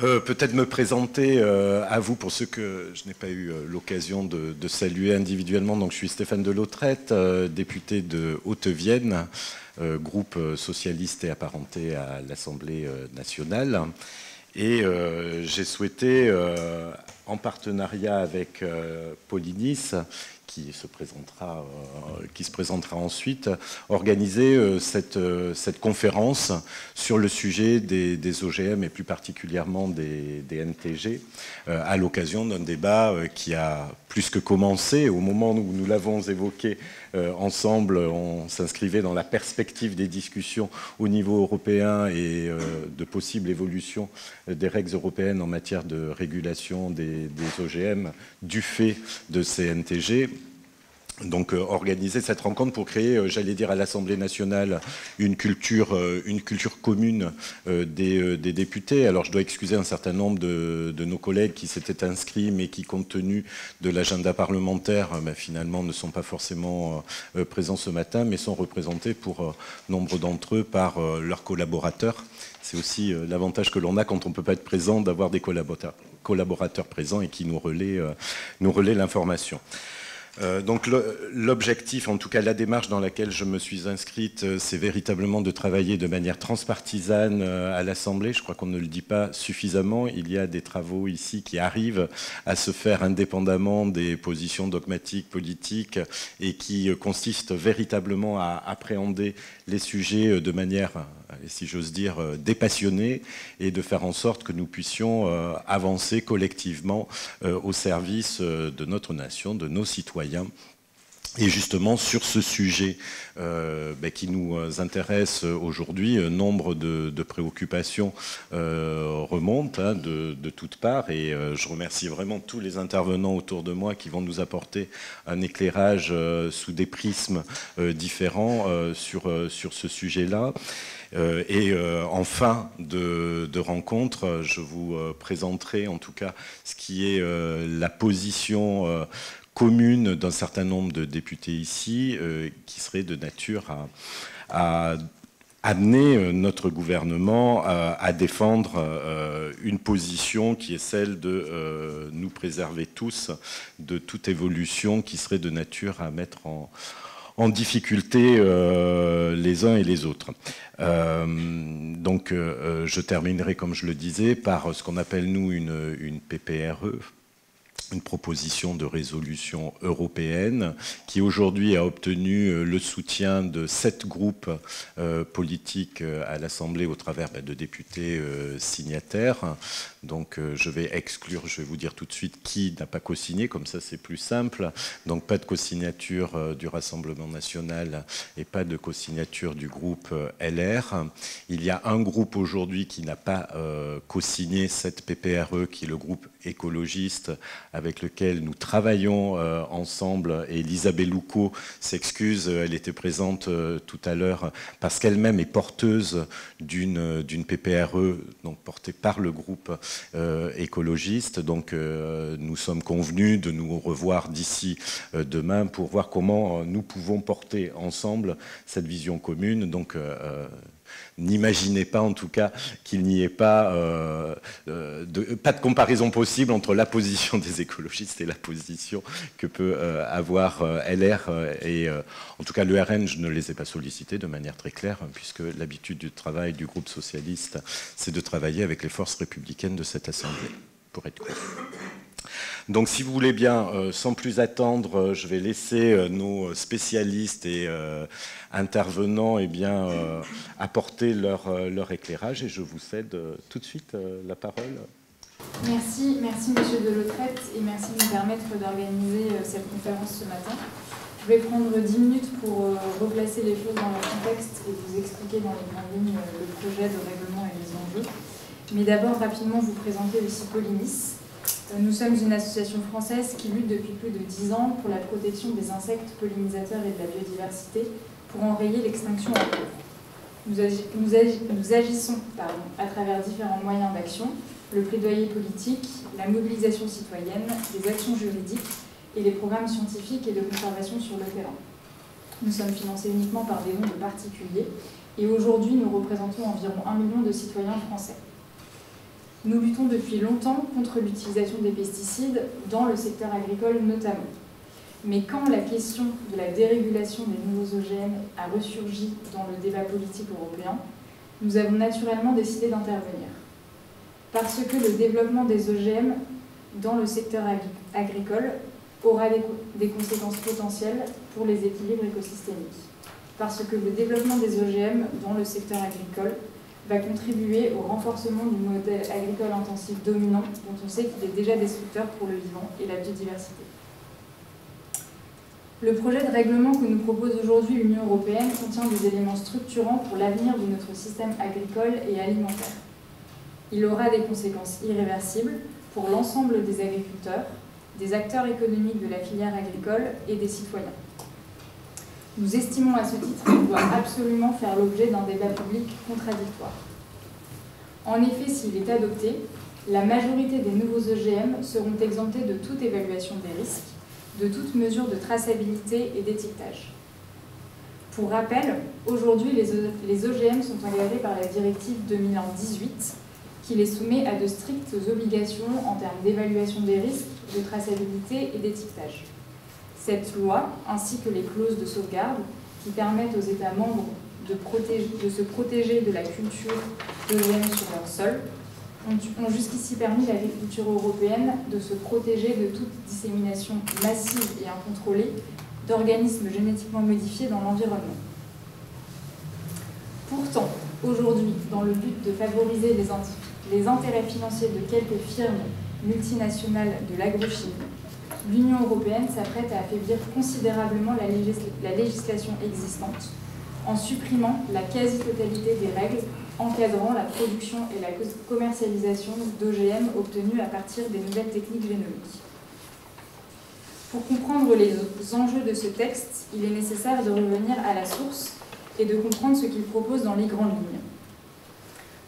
Peut-être me présenter à vous, pour ceux que je n'ai pas eu l'occasion de saluer individuellement. Donc, je suis Stéphane Delautrette, député de Haute-Vienne, groupe socialiste et apparenté à l'Assemblée nationale. Et j'ai souhaité, en partenariat avec Polynice, qui se présentera ensuite, organiser cette conférence sur le sujet des OGM et plus particulièrement des NTG, à l'occasion d'un débat qui a plus que commencé. Au moment où nous l'avons évoqué ensemble, on s'inscrivait dans la perspective des discussions au niveau européen et de possibles évolutions des règles européennes en matière de régulation des OGM du fait de ces NTG. Donc organiser cette rencontre pour créer, j'allais dire, à l'Assemblée nationale une culture commune des députés. Alors je dois excuser un certain nombre de nos collègues qui s'étaient inscrits, mais qui, compte tenu de l'agenda parlementaire, finalement ne sont pas forcément présents ce matin, mais sont représentés pour nombre d'entre eux par leurs collaborateurs. C'est aussi l'avantage que l'on a quand on ne peut pas être présent, d'avoir des collaborateurs présents et qui nous relaient l'information. Donc l'objectif, en tout cas la démarche dans laquelle je me suis inscrite, c'est véritablement de travailler de manière transpartisane à l'Assemblée. Je crois qu'on ne le dit pas suffisamment. Il y a des travaux ici qui arrivent à se faire indépendamment des positions dogmatiques, politiques, et qui consistent véritablement à appréhender les sujets de manière, si j'ose dire, dépassionnée, et de faire en sorte que nous puissions avancer collectivement au service de notre nation, de nos citoyens. Et justement, sur ce sujet qui nous intéresse aujourd'hui, nombre de préoccupations remontent de toutes parts. Et je remercie vraiment tous les intervenants autour de moi qui vont nous apporter un éclairage sous des prismes différents sur ce sujet-là. Et en fin de rencontre, je vous présenterai en tout cas ce qui est la position commune d'un certain nombre de députés ici, qui serait de nature à amener notre gouvernement à défendre une position qui est celle de nous préserver tous de toute évolution qui serait de nature à mettre en difficulté les uns et les autres. Donc je terminerai, comme je le disais, par ce qu'on appelle nous une PPRE, une proposition de résolution européenne qui aujourd'hui a obtenu le soutien de 7 groupes politiques à l'Assemblée au travers de députés signataires. Donc je vais exclure, je vais vous dire tout de suite qui n'a pas co-signé, comme ça c'est plus simple. Donc pas de co-signature du Rassemblement national et pas de co-signature du groupe LR. Il y a un groupe aujourd'hui qui n'a pas co-signé cette PPRE, qui est le groupe écologiste, avec lequel nous travaillons ensemble. Et Lisa Bellucco s'excuse, elle était présente tout à l'heure, parce qu'elle-même est porteuse d'une PPRE, donc portée par le groupe écologiste. Donc nous sommes convenus de nous revoir d'ici demain pour voir comment nous pouvons porter ensemble cette vision commune. Donc n'imaginez pas en tout cas qu'il n'y ait pas de comparaison possible entre la position des écologistes et la position que peut avoir LR. Et en tout cas le RN, je ne les ai pas sollicités de manière très claire, puisque l'habitude du travail du groupe socialiste, c'est de travailler avec les forces républicaines de cette Assemblée, pour être court. Donc si vous voulez bien, sans plus attendre, je vais laisser nos spécialistes et intervenants apporter leur éclairage, et je vous cède tout de suite la parole. Merci Monsieur Delautrette, et merci de nous permettre d'organiser cette conférence ce matin. Je vais prendre 10 minutes pour replacer les choses dans leur contexte et vous expliquer dans les grandes lignes le projet de règlement et les enjeux. Mais d'abord, rapidement, vous présenter aussi Polynice. Nous sommes une association française qui lutte depuis plus de 10 ans pour la protection des insectes pollinisateurs et de la biodiversité pour enrayer l'extinction en cours. Nous agissons à travers différents moyens d'action, le plaidoyer politique, la mobilisation citoyenne, les actions juridiques et les programmes scientifiques et de conservation sur le terrain. Nous sommes financés uniquement par des dons de particuliers et aujourd'hui nous représentons environ 1 million de citoyens français. Nous luttons depuis longtemps contre l'utilisation des pesticides dans le secteur agricole notamment. Mais quand la question de la dérégulation des nouveaux OGM a ressurgi dans le débat politique européen, nous avons naturellement décidé d'intervenir. Parce que le développement des OGM dans le secteur agricole aura des conséquences potentielles pour les équilibres écosystémiques. Parce que le développement des OGM dans le secteur agricole va contribuer au renforcement du modèle agricole intensif dominant, dont on sait qu'il est déjà destructeur pour le vivant et la biodiversité. Le projet de règlement que nous propose aujourd'hui l'Union européenne contient des éléments structurants pour l'avenir de notre système agricole et alimentaire. Il aura des conséquences irréversibles pour l'ensemble des agriculteurs, des acteurs économiques de la filière agricole et des citoyens. Nous estimons à ce titre qu'il doit absolument faire l'objet d'un débat public contradictoire. En effet, s'il est adopté, la majorité des nouveaux OGM seront exemptés de toute évaluation des risques, de toute mesure de traçabilité et d'étiquetage. Pour rappel, aujourd'hui, les OGM sont encadrés par la directive 2001-18 qui les soumet à de strictes obligations en termes d'évaluation des risques, de traçabilité et d'étiquetage. Cette loi, ainsi que les clauses de sauvegarde qui permettent aux États membres de se protéger de la culture d'OGM sur leur sol, ont jusqu'ici permis à l'agriculture européenne de se protéger de toute dissémination massive et incontrôlée d'organismes génétiquement modifiés dans l'environnement. Pourtant, aujourd'hui, dans le but de favoriser les intérêts financiers de quelques firmes multinationales de l'agrochimie, l'Union européenne s'apprête à affaiblir considérablement la législation existante en supprimant la quasi-totalité des règles encadrant la production et la commercialisation d'OGM obtenus à partir des nouvelles techniques génomiques. Pour comprendre les enjeux de ce texte, il est nécessaire de revenir à la source et de comprendre ce qu'il propose dans les grandes lignes.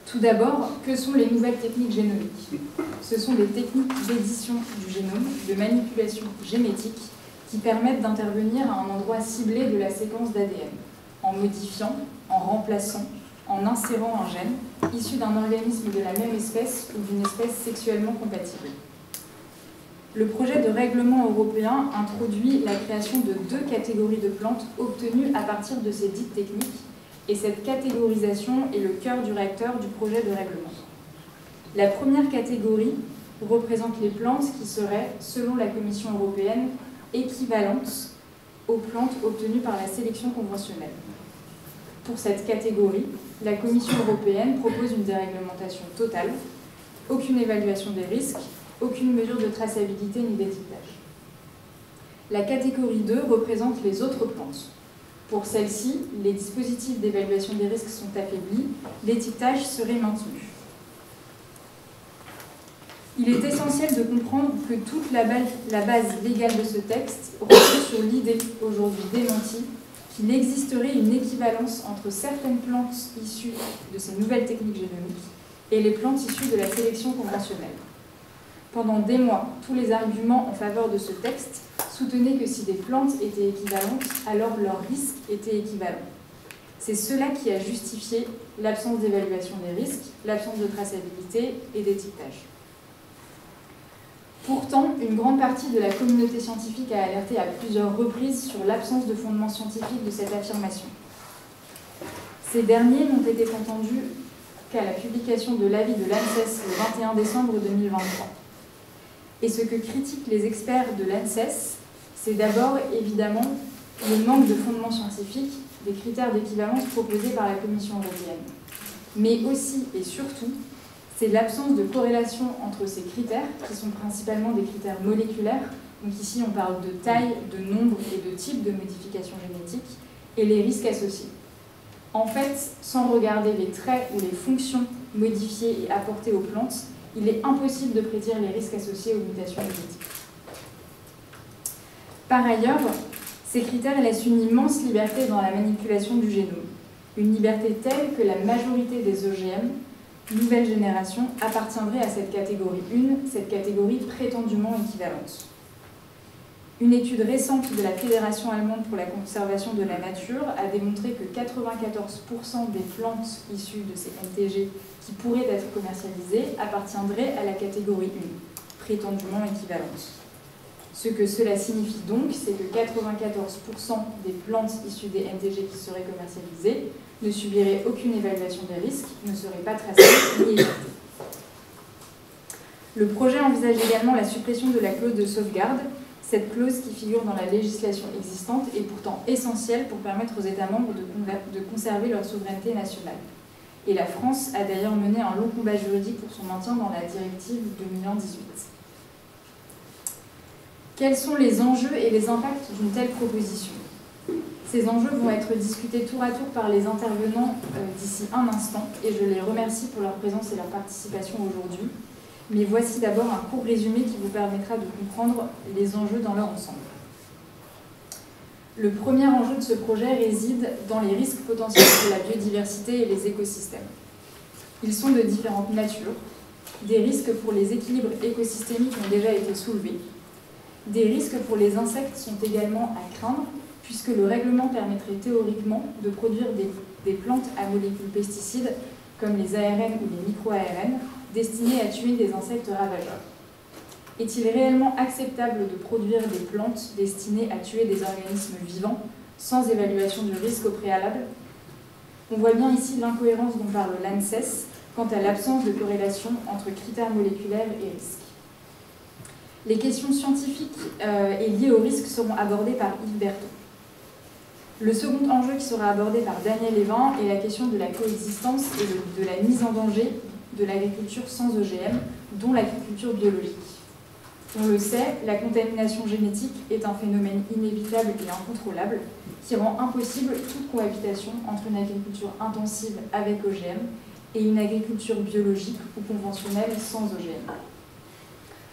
Tout d'abord, que sont les nouvelles techniques génomiques? Ce sont des techniques d'édition du génome, de manipulation génétique, qui permettent d'intervenir à un endroit ciblé de la séquence d'ADN, en modifiant, en remplaçant, en insérant un gène issu d'un organisme de la même espèce ou d'une espèce sexuellement compatible. Le projet de règlement européen introduit la création de 2 catégories de plantes obtenues à partir de ces dites techniques, et cette catégorisation est le cœur du réacteur du projet de règlement. La première catégorie représente les plantes qui seraient, selon la Commission européenne, équivalentes aux plantes obtenues par la sélection conventionnelle. Pour cette catégorie, la Commission européenne propose une déréglementation totale, aucune évaluation des risques, aucune mesure de traçabilité ni d'étiquetage. La catégorie 2 représente les autres plantes. Pour celle-ci, les dispositifs d'évaluation des risques sont affaiblis, l'étiquetage serait maintenu. Il est essentiel de comprendre que toute la base légale de ce texte repose sur l'idée, aujourd'hui démentie, qu'il existerait une équivalence entre certaines plantes issues de ces nouvelles techniques génomiques et les plantes issues de la sélection conventionnelle. Pendant des mois, tous les arguments en faveur de ce texte soutenaient que si des plantes étaient équivalentes, alors leurs risques étaient équivalents. C'est cela qui a justifié l'absence d'évaluation des risques, l'absence de traçabilité et d'étiquetage. Pourtant, une grande partie de la communauté scientifique a alerté à plusieurs reprises sur l'absence de fondement scientifique de cette affirmation. Ces derniers n'ont été entendus qu'à la publication de l'avis de l'ANSES le 21 décembre 2023. Et ce que critiquent les experts de l'ANSES, c'est d'abord évidemment le manque de fondement scientifique des critères d'équivalence proposés par la Commission européenne. Mais aussi et surtout, c'est l'absence de corrélation entre ces critères, qui sont principalement des critères moléculaires, donc ici on parle de taille, de nombre et de type de modification génétique, et les risques associés. En fait, sans regarder les traits ou les fonctions modifiées et apportées aux plantes, il est impossible de prédire les risques associés aux mutations génétiques. Par ailleurs, ces critères laissent une immense liberté dans la manipulation du génome, une liberté telle que la majorité des OGM, nouvelle génération, appartiendrait à cette catégorie 1, cette catégorie prétendument équivalente. Une étude récente de la Fédération allemande pour la conservation de la nature a démontré que 94% des plantes issues de ces MTG qui pourraient être commercialisées appartiendraient à la catégorie 1, prétendument équivalente. Ce que cela signifie donc, c'est que 94% des plantes issues des MTG qui seraient commercialisées ne subiraient aucune évaluation des risques, ne seraient pas tracées ni étiquetées. Le projet envisage également la suppression de la clause de sauvegarde. Cette clause qui figure dans la législation existante est pourtant essentielle pour permettre aux États membres de conserver leur souveraineté nationale. Et la France a d'ailleurs mené un long combat juridique pour son maintien dans la directive 2018. Quels sont les enjeux et les impacts d'une telle proposition? Ces enjeux vont être discutés tour à tour par les intervenants d'ici un instant, et je les remercie pour leur présence et leur participation aujourd'hui. Mais voici d'abord un court résumé qui vous permettra de comprendre les enjeux dans leur ensemble. Le premier enjeu de ce projet réside dans les risques potentiels pour la biodiversité et les écosystèmes. Ils sont de différentes natures. Des risques pour les équilibres écosystémiques ont déjà été soulevés. Des risques pour les insectes sont également à craindre, puisque le règlement permettrait théoriquement de produire des plantes à molécules pesticides, comme les ARN ou les micro-ARN, destinées à tuer des insectes ravageurs. Est-il réellement acceptable de produire des plantes destinées à tuer des organismes vivants sans évaluation du risque au préalable? On voit bien ici l'incohérence dont parle l'ANSES quant à l'absence de corrélation entre critères moléculaires et risques. Les questions scientifiques et liées au risque seront abordées par Yves Berton. Le second enjeu qui sera abordé par Daniel Evin est la question de la coexistence et de la mise en danger de l'agriculture sans OGM, dont l'agriculture biologique. On le sait, la contamination génétique est un phénomène inévitable et incontrôlable qui rend impossible toute cohabitation entre une agriculture intensive avec OGM et une agriculture biologique ou conventionnelle sans OGM.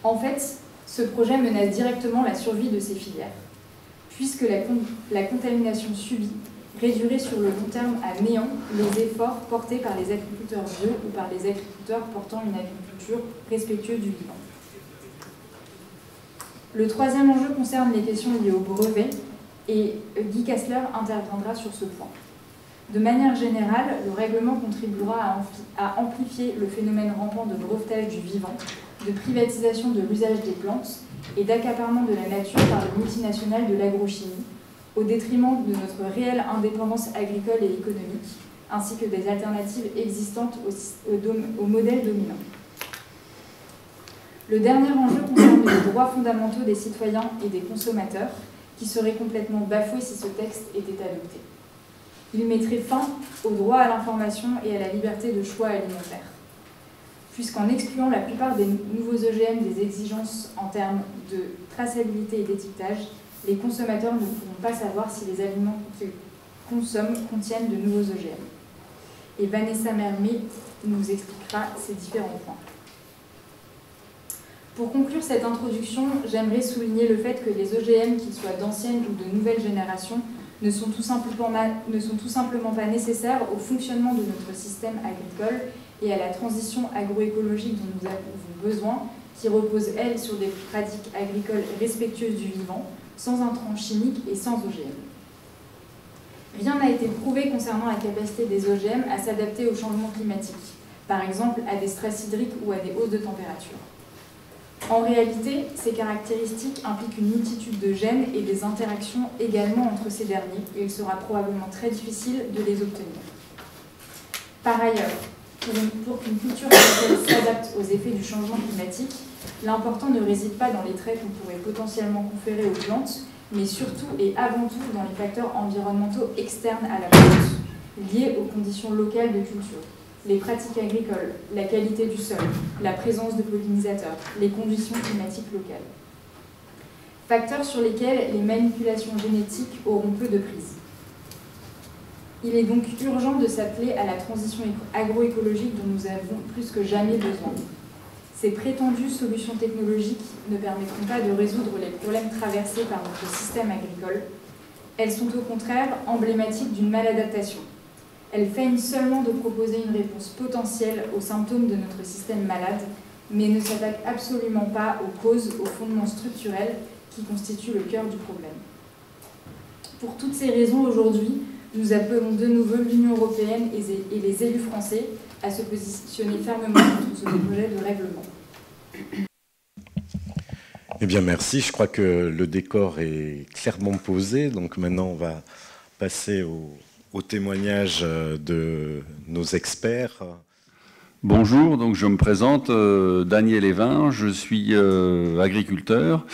En fait, ce projet menace directement la survie de ces filières, puisque la contamination subie réduirait sur le long terme à néant les efforts portés par les agriculteurs bio ou par les agriculteurs portant une agriculture respectueuse du vivant. Le troisième enjeu concerne les questions liées au brevet, et Guy Kessler interviendra sur ce point. De manière générale, le règlement contribuera à amplifier le phénomène rampant de brevetage du vivant, de privatisation de l'usage des plantes et d'accaparement de la nature par les multinationales de l'agrochimie, au détriment de notre réelle indépendance agricole et économique, ainsi que des alternatives existantes au modèle dominant. Le dernier enjeu concerne les droits fondamentaux des citoyens et des consommateurs, qui seraient complètement bafoués si ce texte était adopté. Il mettrait fin au droit à l'information et à la liberté de choix alimentaire, puisqu'en excluant la plupart des nouveaux OGM des exigences en termes de traçabilité et d'étiquetage, les consommateurs ne pourront pas savoir si les aliments qu'ils consomment contiennent de nouveaux OGM. Et Vanessa Mermet nous expliquera ces différents points. Pour conclure cette introduction, j'aimerais souligner le fait que les OGM, qu'ils soient d'ancienne ou de nouvelle génération, ne sont tout simplement pas nécessaires au fonctionnement de notre système agricole et à la transition agroécologique dont nous avons besoin, qui repose, elle, sur des pratiques agricoles respectueuses du vivant, sans intrants chimiques et sans OGM. Rien n'a été prouvé concernant la capacité des OGM à s'adapter au changement climatique, par exemple à des stress hydriques ou à des hausses de température. En réalité, ces caractéristiques impliquent une multitude de gènes et des interactions également entre ces derniers, et il sera probablement très difficile de les obtenir. Par ailleurs, pour qu'une culture agricole s'adapte aux effets du changement climatique, l'important ne réside pas dans les traits qu'on pourrait potentiellement conférer aux plantes, mais surtout et avant tout dans les facteurs environnementaux externes à la plante, liés aux conditions locales de culture. Les pratiques agricoles, la qualité du sol, la présence de pollinisateurs, les conditions climatiques locales. Facteurs sur lesquels les manipulations génétiques auront peu de prise. Il est donc urgent de s'atteler à la transition agroécologique dont nous avons plus que jamais besoin. Ces prétendues solutions technologiques ne permettront pas de résoudre les problèmes traversés par notre système agricole. Elles sont au contraire emblématiques d'une maladaptation. Elles feignent seulement de proposer une réponse potentielle aux symptômes de notre système malade, mais ne s'attaquent absolument pas aux causes, aux fondements structurels qui constituent le cœur du problème. Pour toutes ces raisons, aujourd'hui, nous appelons de nouveau l'Union européenne et les élus français à se positionner fermement contre ce projet de règlement. Eh bien, merci. Je crois que le décor est clairement posé. Donc maintenant, on va passer au témoignage de nos experts. Bonjour, donc je me présente, Daniel Evin, je suis agriculteur,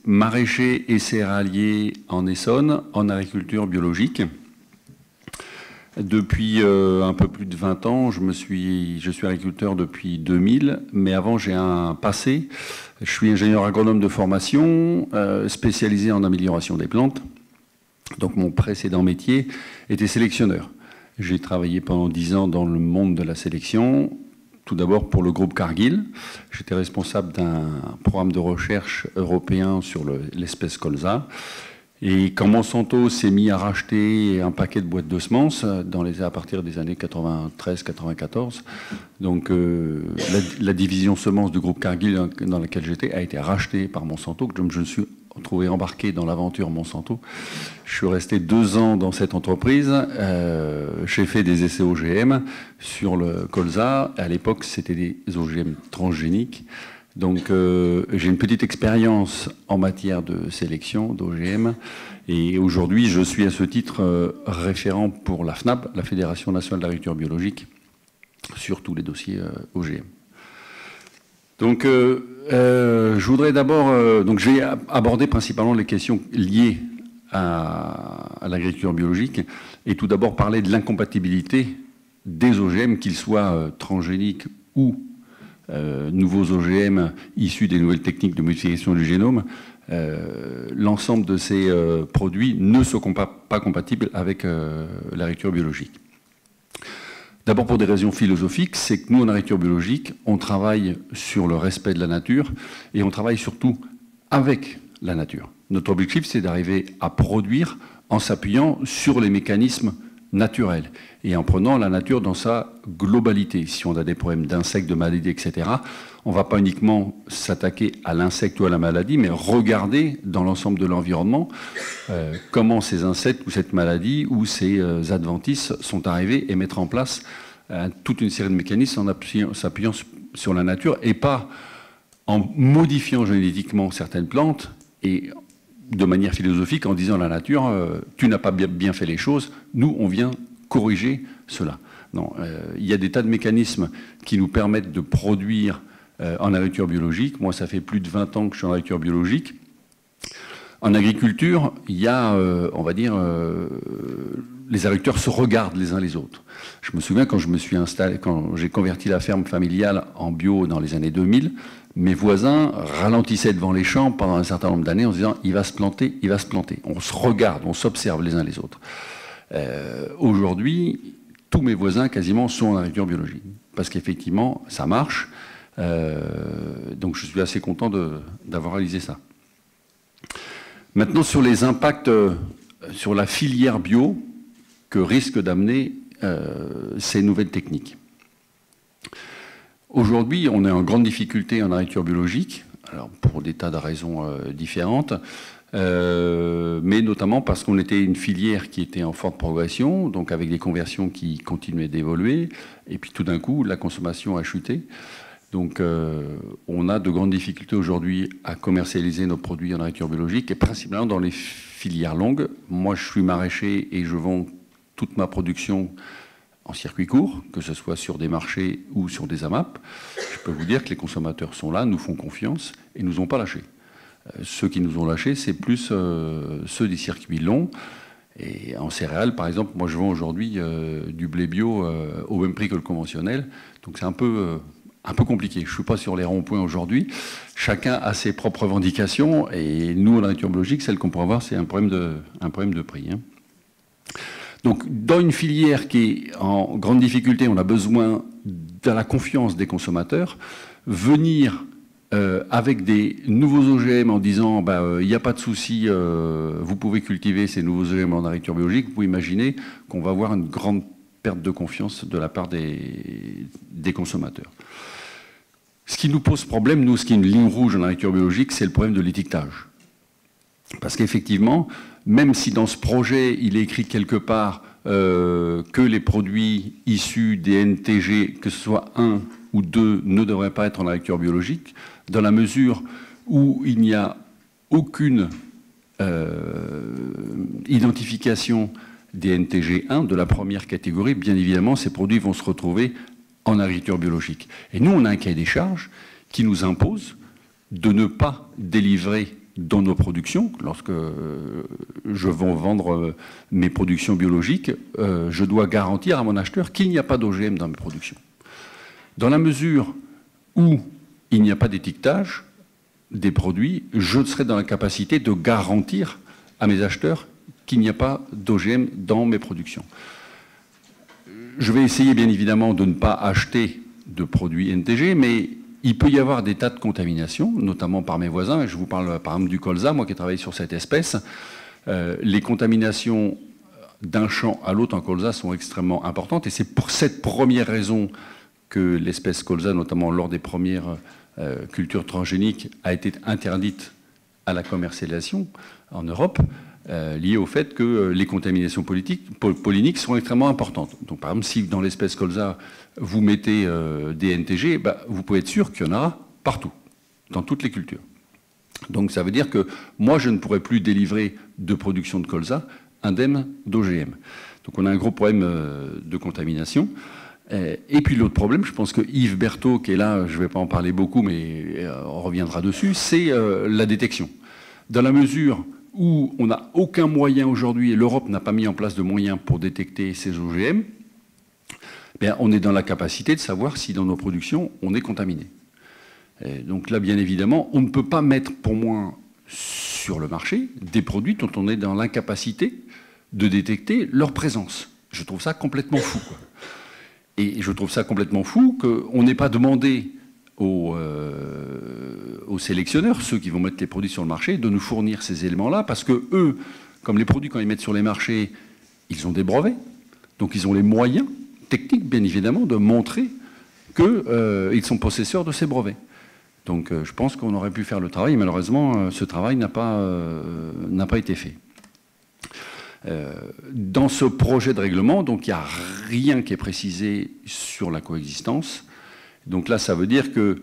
maraîcher et céréalier en Essonne, en agriculture biologique. Depuis un peu plus de 20 ans, je suis agriculteur depuis 2000, mais avant j'ai un passé. Je suis ingénieur agronome de formation, spécialisé en amélioration des plantes. Donc mon précédent métier était sélectionneur. J'ai travaillé pendant 10 ans dans le monde de la sélection, tout d'abord pour le groupe Cargill. J'étais responsable d'un programme de recherche européen sur l'espèce colza. Et quand Monsanto s'est mis à racheter un paquet de boîtes de semences à partir des années 93-94, donc la division semences du groupe Cargill dans laquelle j'étais a été rachetée par Monsanto. Je me suis retrouvé embarqué dans l'aventure Monsanto. Je suis resté 2 ans dans cette entreprise. J'ai fait des essais OGM sur le colza. À l'époque, c'était des OGM transgéniques. Donc j'ai une petite expérience en matière de sélection d'OGM. Et aujourd'hui, je suis à ce titre référent pour la FNAB, la Fédération nationale d'agriculture biologique, sur tous les dossiers OGM. Donc, je voudrais d'abord... donc, je vais aborder principalement les questions liées à l'agriculture biologique et tout d'abord parler de l'incompatibilité des OGM, qu'ils soient transgéniques ou nouveaux OGM issus des nouvelles techniques de modification du génome. L'ensemble de ces produits ne sont pas compatibles avec l'agriculture biologique. D'abord pour des raisons philosophiques, c'est que nous, en agriculture biologique, on travaille sur le respect de la nature et on travaille surtout avec la nature. Notre objectif, c'est d'arriver à produire en s'appuyant sur les mécanismes naturels et en prenant la nature dans sa globalité. Si on a des problèmes d'insectes, de maladies, etc., on ne va pas uniquement s'attaquer à l'insecte ou à la maladie, mais regarder dans l'ensemble de l'environnement comment ces insectes ou cette maladie ou ces adventices sont arrivés et mettre en place toute une série de mécanismes en s'appuyant sur la nature et pas en modifiant génétiquement certaines plantes et de manière philosophique en disant à la nature tu n'as pas bien fait les choses, nous on vient corriger cela. Non, il y a des tas de mécanismes qui nous permettent de produire en agriculture biologique. Moi, ça fait plus de 20 ans que je suis en agriculture biologique. En agriculture, il y a, on va dire, les agriculteurs se regardent les uns les autres. Je me souviens quand je me suis installé, quand j'ai converti la ferme familiale en bio dans les années 2000, mes voisins ralentissaient devant les champs pendant un certain nombre d'années en se disant « il va se planter, il va se planter ». On se regarde, on s'observe les uns les autres. Aujourd'hui, tous mes voisins quasiment sont en agriculture biologique parce qu'effectivement, ça marche. Donc je suis assez content d'avoir réalisé ça. Maintenant, sur les impacts sur la filière bio que risquent d'amener ces nouvelles techniques. Aujourd'hui, on est en grande difficulté en agriculture biologique, alors pour des tas de raisons différentes, mais notamment parce qu'on était une filière qui était en forte progression, donc avec des conversions qui continuaient d'évoluer, et puis tout d'un coup, la consommation a chuté. Donc on a de grandes difficultés aujourd'hui à commercialiser nos produits en agriculture biologique, et principalement dans les filières longues. Moi, je suis maraîcher et je vends toute ma production en circuit court, que ce soit sur des marchés ou sur des AMAP. Je peux vous dire que les consommateurs sont là, nous font confiance et nous ont pas lâchés. Ceux qui nous ont lâchés, c'est plus ceux des circuits longs. Et en céréales, par exemple, moi je vends aujourd'hui du blé bio au même prix que le conventionnel. Donc c'est un peu compliqué. Je ne suis pas sur les ronds-points aujourd'hui. Chacun a ses propres revendications. Et nous, en agriculture biologique, celle qu'on pourrait avoir, c'est un problème de prix. Hein. Donc, dans une filière qui est en grande difficulté, on a besoin de la confiance des consommateurs. Venir avec des nouveaux OGM en disant il n'y a pas de souci, vous pouvez cultiver ces nouveaux OGM en agriculture biologique, vous pouvez imaginer qu'on va avoir une grande perte de confiance de la part des consommateurs. Ce qui nous pose problème, nous, ce qui est une ligne rouge en agriculture biologique, c'est le problème de l'étiquetage. Parce qu'effectivement, même si dans ce projet, il est écrit quelque part que les produits issus des NTG, que ce soit 1 ou 2, ne devraient pas être en agriculture biologique, dans la mesure où il n'y a aucune identification des NTG 1 de la première catégorie, bien évidemment, ces produits vont se retrouver en agriculture biologique. Et nous, on a un cahier des charges qui nous impose de ne pas délivrer dans nos productions, lorsque je vais vendre mes productions biologiques, je dois garantir à mon acheteur qu'il n'y a pas d'OGM dans mes productions. Dans la mesure où il n'y a pas d'étiquetage des produits, je serai dans la capacité de garantir à mes acheteurs qu'il n'y a pas d'OGM dans mes productions. Je vais essayer bien évidemment de ne pas acheter de produits NTG, mais il peut y avoir des tas de contaminations, notamment par mes voisins. Je vous parle par exemple du colza, moi qui ai travaillé sur cette espèce. Les contaminations d'un champ à l'autre en colza sont extrêmement importantes, et c'est pour cette première raison que l'espèce colza, notamment lors des premières cultures transgéniques, a été interdite à la commercialisation en Europe, liée au fait que les contaminations polliniques sont extrêmement importantes. Donc par exemple, si dans l'espèce colza, vous mettez des NTG, vous pouvez être sûr qu'il y en aura partout, dans toutes les cultures. Donc ça veut dire que moi, je ne pourrai plus délivrer de production de colza indemne d'OGM. Donc on a un gros problème de contamination. Et puis l'autre problème, je pense que Yves Berthaud, qui est là, je ne vais pas en parler beaucoup, mais on reviendra dessus, c'est la détection. Dans la mesure où on n'a aucun moyen aujourd'hui, et l'Europe n'a pas mis en place de moyens pour détecter ces OGM, on est dans la capacité de savoir si dans nos productions, on est contaminé. Et donc là, bien évidemment, on ne peut pas mettre, pour moi, sur le marché, des produits dont on est dans l'incapacité de détecter leur présence. Je trouve ça complètement fou, quoi. Et je trouve ça complètement fou qu'on n'ait pas demandé aux sélectionneurs, ceux qui vont mettre les produits sur le marché, de nous fournir ces éléments-là, parce que eux, comme les produits, quand ils mettent sur les marchés, ils ont des brevets, donc ils ont les moyens techniques, bien évidemment, de montrer qu'ils sont possesseurs de ces brevets. Donc je pense qu'on aurait pu faire le travail, et malheureusement, ce travail n'a pas été fait. Dans ce projet de règlement, donc il n'y a rien qui est précisé sur la coexistence. Donc là, ça veut dire que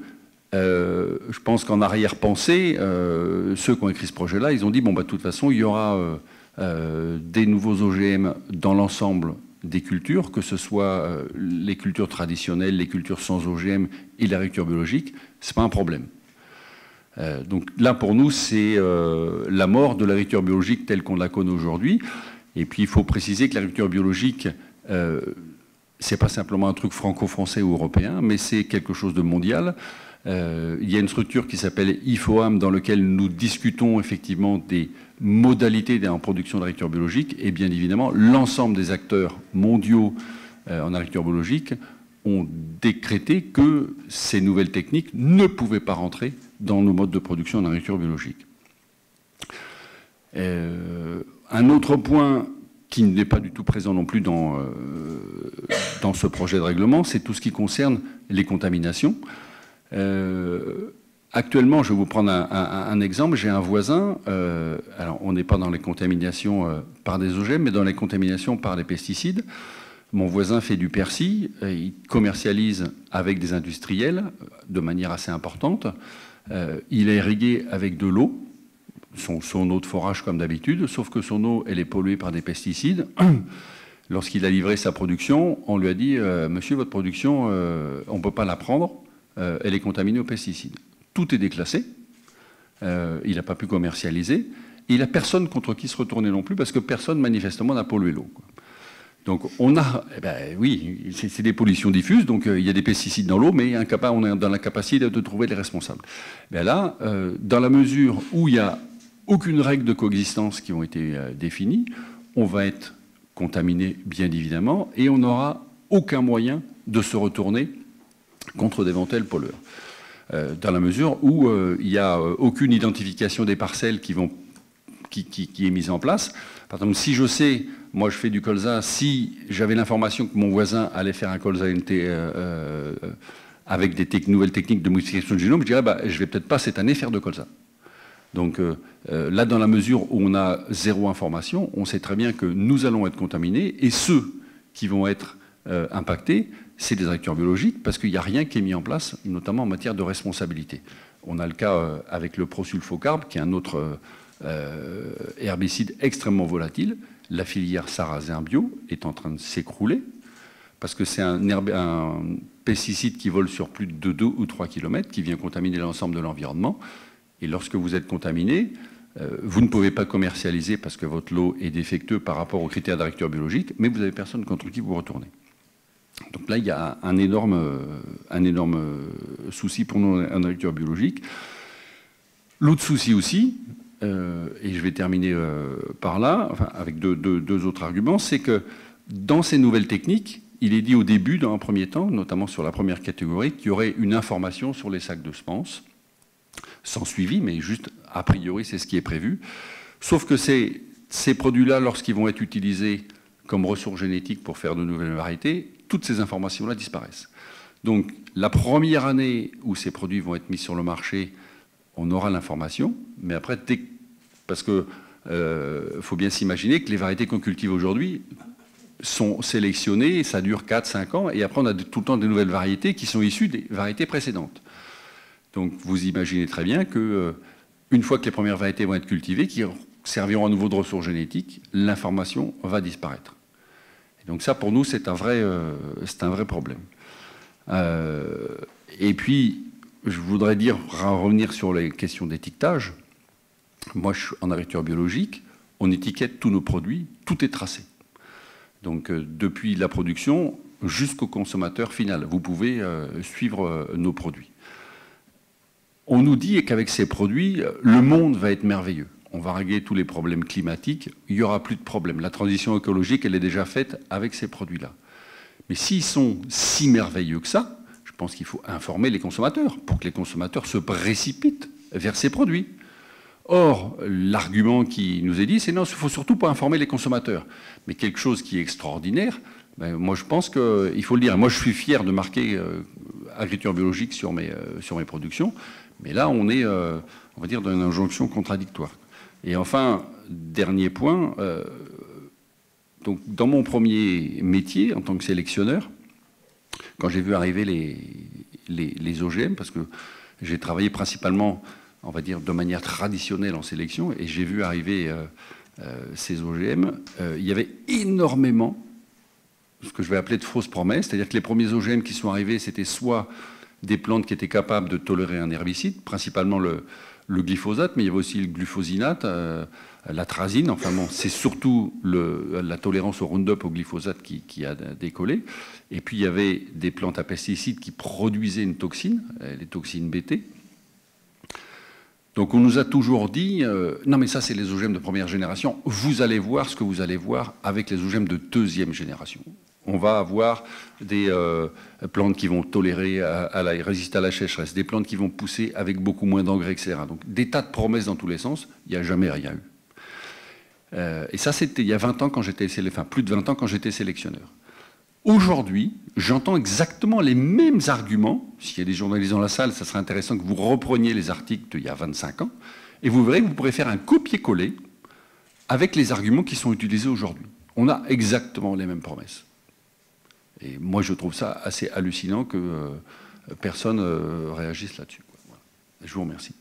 je pense qu'en arrière-pensée, ceux qui ont écrit ce projet-là, ils ont dit, de toute façon, il y aura des nouveaux OGM dans l'ensemble des cultures, que ce soit les cultures traditionnelles, les cultures sans OGM et l'agriculture biologique, ce n'est pas un problème. Donc là, pour nous, c'est la mort de l'agriculture biologique telle qu'on la connaît aujourd'hui. Et puis, il faut préciser que l'agriculture biologique, c'est pas simplement un truc franco-français ou européen, mais c'est quelque chose de mondial. Il y a une structure qui s'appelle IFOAM, dans laquelle nous discutons effectivement des modalités en production d'agriculture biologique. Et bien évidemment, l'ensemble des acteurs mondiaux en agriculture biologique ont décrété que ces nouvelles techniques ne pouvaient pas rentrer dans nos modes de production en agriculture biologique. Un autre point qui n'est pas du tout présent non plus dans ce projet de règlement, c'est tout ce qui concerne les contaminations. Actuellement, je vais vous prendre un exemple. J'ai un voisin, alors on n'est pas dans les contaminations par des OGM, mais dans les contaminations par des pesticides. Mon voisin fait du persil, il commercialise avec des industriels de manière assez importante. Il est irrigué avec de l'eau, son eau de forage comme d'habitude, sauf que son eau, elle est polluée par des pesticides. Lorsqu'il a livré sa production, on lui a dit « Monsieur, votre production, on ne peut pas la prendre, elle est contaminée aux pesticides. » Tout est déclassé, il n'a pas pu commercialiser, et il n'a personne contre qui se retourner non plus, parce que personne, manifestement, n'a pollué l'eau. Donc on a, oui, c'est des pollutions diffuses, donc il y a des pesticides dans l'eau, mais on est dans la capacité de trouver les responsables. Là, dans la mesure où il n'y a aucune règle de coexistence qui ont été définies, on va être contaminé, bien évidemment, et on n'aura aucun moyen de se retourner contre d'éventuels pollueurs. Dans la mesure où il n'y a aucune identification des parcelles qui est mise en place. Par exemple, si je sais, moi je fais du colza, si j'avais l'information que mon voisin allait faire un colza avec des nouvelles techniques de modification du génome, je dirais, je ne vais peut-être pas cette année faire de colza. Donc là, dans la mesure où on a zéro information, on sait très bien que nous allons être contaminés, et ceux qui vont être impactés, c'est des acteurs biologiques, parce qu'il n'y a rien qui est mis en place, notamment en matière de responsabilité. On a le cas avec le prosulfocarbe, qui est un autre herbicide extrêmement volatile. La filière sarrasin bio est en train de s'écrouler, parce que c'est un pesticide qui vole sur plus de 2 ou 3 km, qui vient contaminer l'ensemble de l'environnement. Et lorsque vous êtes contaminé, vous ne pouvez pas commercialiser parce que votre lot est défectueux par rapport aux critères d'acteurs biologiques, mais vous n'avez personne contre qui vous retournez. Donc là, il y a un énorme souci pour nous, un acteur biologique. L'autre souci aussi, et je vais terminer par là, enfin, avec deux autres arguments, c'est que dans ces nouvelles techniques, il est dit au début, dans un premier temps, notamment sur la première catégorie, qu'il y aurait une information sur les sacs de semences, sans suivi, mais juste a priori, c'est ce qui est prévu. Sauf que ces produits-là, lorsqu'ils vont être utilisés comme ressources génétiques pour faire de nouvelles variétés, toutes ces informations-là disparaissent. Donc, la première année où ces produits vont être mis sur le marché, on aura l'information, mais après, parce que faut bien s'imaginer que les variétés qu'on cultive aujourd'hui sont sélectionnées, ça dure 4-5 ans, et après, on a tout le temps des nouvelles variétés qui sont issues des variétés précédentes. Donc vous imaginez très bien qu'une fois que les premières variétés vont être cultivées, qui serviront à nouveau de ressources génétiques, l'information va disparaître. Et donc ça, pour nous, c'est un vrai problème. Et puis, je voudrais revenir sur les questions d'étiquetage. Moi, je suis en agriculture biologique, on étiquette tous nos produits, tout est tracé. Donc depuis la production jusqu'au consommateur final, vous pouvez suivre nos produits. On nous dit qu'avec ces produits, le monde va être merveilleux. On va régler tous les problèmes climatiques, il n'y aura plus de problème. La transition écologique, elle est déjà faite avec ces produits-là. Mais s'ils sont si merveilleux que ça, je pense qu'il faut informer les consommateurs pour que les consommateurs se précipitent vers ces produits. Or, l'argument qui nous est dit, c'est non, il ne faut surtout pas informer les consommateurs. Mais quelque chose qui est extraordinaire, moi je pense qu'il faut le dire. Moi je suis fier de marquer agriculture biologique sur mes productions. Mais là, on est, on va dire, dans une injonction contradictoire. Et enfin, dernier point, donc dans mon premier métier, en tant que sélectionneur, quand j'ai vu arriver les OGM, parce que j'ai travaillé principalement, on va dire, de manière traditionnelle en sélection, et j'ai vu arriver ces OGM, il y avait énormément, ce que je vais appeler de fausses promesses, c'est-à-dire que les premiers OGM qui sont arrivés, c'était soit des plantes qui étaient capables de tolérer un herbicide, principalement le glyphosate, mais il y avait aussi le glufosinate, l'atrazine. Enfin bon, c'est surtout la tolérance au Roundup, au glyphosate qui a décollé. Et puis il y avait des plantes à pesticides qui produisaient une toxine, les toxines BT. Donc on nous a toujours dit, non mais ça c'est les OGM de première génération, vous allez voir ce que vous allez voir avec les OGM de deuxième génération. On va avoir des plantes qui vont tolérer, résister à la sécheresse, des plantes qui vont pousser avec beaucoup moins d'engrais, etc. Donc des tas de promesses dans tous les sens, il n'y a jamais rien eu. Et ça, c'était il y a 20 ans, plus de 20 ans quand j'étais sélectionneur. Aujourd'hui, j'entends exactement les mêmes arguments. S'il y a des journalistes dans la salle, ça serait intéressant que vous repreniez les articles d'il y a 25 ans, et vous verrez que vous pourrez faire un copier-coller avec les arguments qui sont utilisés aujourd'hui. On a exactement les mêmes promesses. Et moi, je trouve ça assez hallucinant que personne réagisse là-dessus. Voilà. Je vous remercie.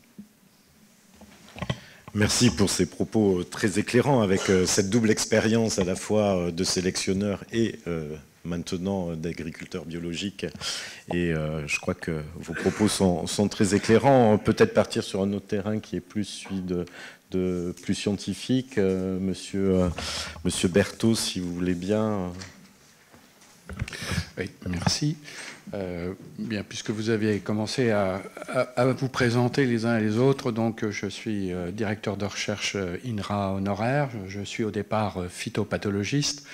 Merci pour ces propos très éclairants, avec cette double expérience à la fois de sélectionneur et maintenant d'agriculteur biologique. Et je crois que vos propos sont très éclairants. Peut-être partir sur un autre terrain qui est plus celui de plus scientifique. Monsieur Berthaud, si vous voulez bien... Oui, merci. Bien, puisque vous avez commencé à vous présenter les uns et les autres, donc je suis directeur de recherche INRA honoraire. Je suis au départ phytopathologiste,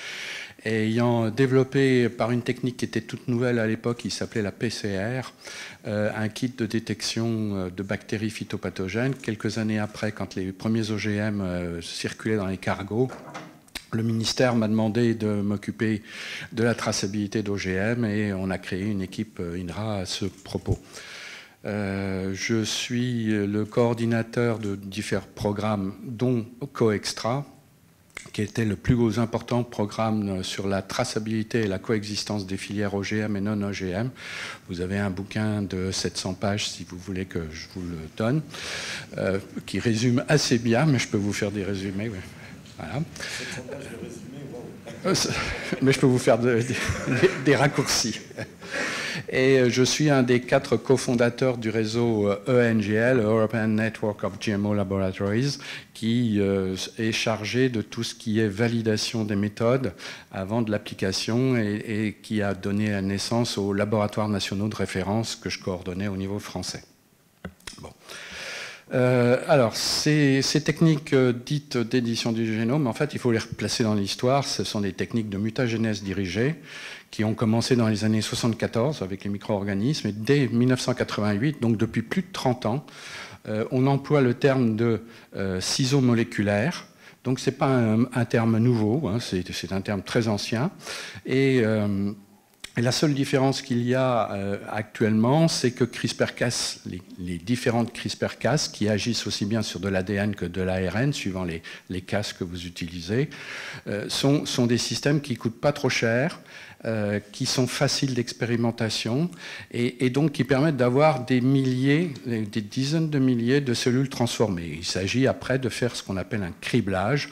et ayant développé par une technique qui était toute nouvelle à l'époque, qui s'appelait la PCR, un kit de détection de bactéries phytopathogènes. Quelques années après, quand les premiers OGM circulaient dans les cargos, le ministère m'a demandé de m'occuper de la traçabilité d'OGM et on a créé une équipe INRA à ce propos. Je suis le coordinateur de différents programmes, dont CoExtra, qui était le plus important programme sur la traçabilité et la coexistence des filières OGM et non-OGM. Vous avez un bouquin de 700 pages, si vous voulez que je vous le donne, qui résume assez bien, mais je peux vous faire des résumés. Ouais. Voilà. 700 pages de résumé, wow. Mais je peux vous faire des raccourcis. Et je suis un des 4 cofondateurs du réseau ENGL, European Network of GMO Laboratories, qui est chargé de tout ce qui est validation des méthodes avant de l'application et qui a donné naissance aux laboratoires nationaux de référence que je coordonnais au niveau français. Bon. Alors, ces techniques dites d'édition du génome, en fait, il faut les replacer dans l'histoire. Ce sont des techniques de mutagénèse dirigée qui ont commencé dans les années 74 avec les micro-organismes. Et dès 1988, donc depuis plus de 30 ans, on emploie le terme de ciseaux moléculaires. Donc, ce n'est pas un terme nouveau, hein, c'est un terme très ancien. Et la seule différence qu'il y a actuellement, c'est que CRISPR-Cas, les différentes CRISPR-Cas qui agissent aussi bien sur de l'ADN que de l'ARN, suivant les Cas que vous utilisez, sont des systèmes qui ne coûtent pas trop cher, qui sont faciles d'expérimentation et donc qui permettent d'avoir des dizaines de milliers de cellules transformées. Il s'agit après de faire ce qu'on appelle un criblage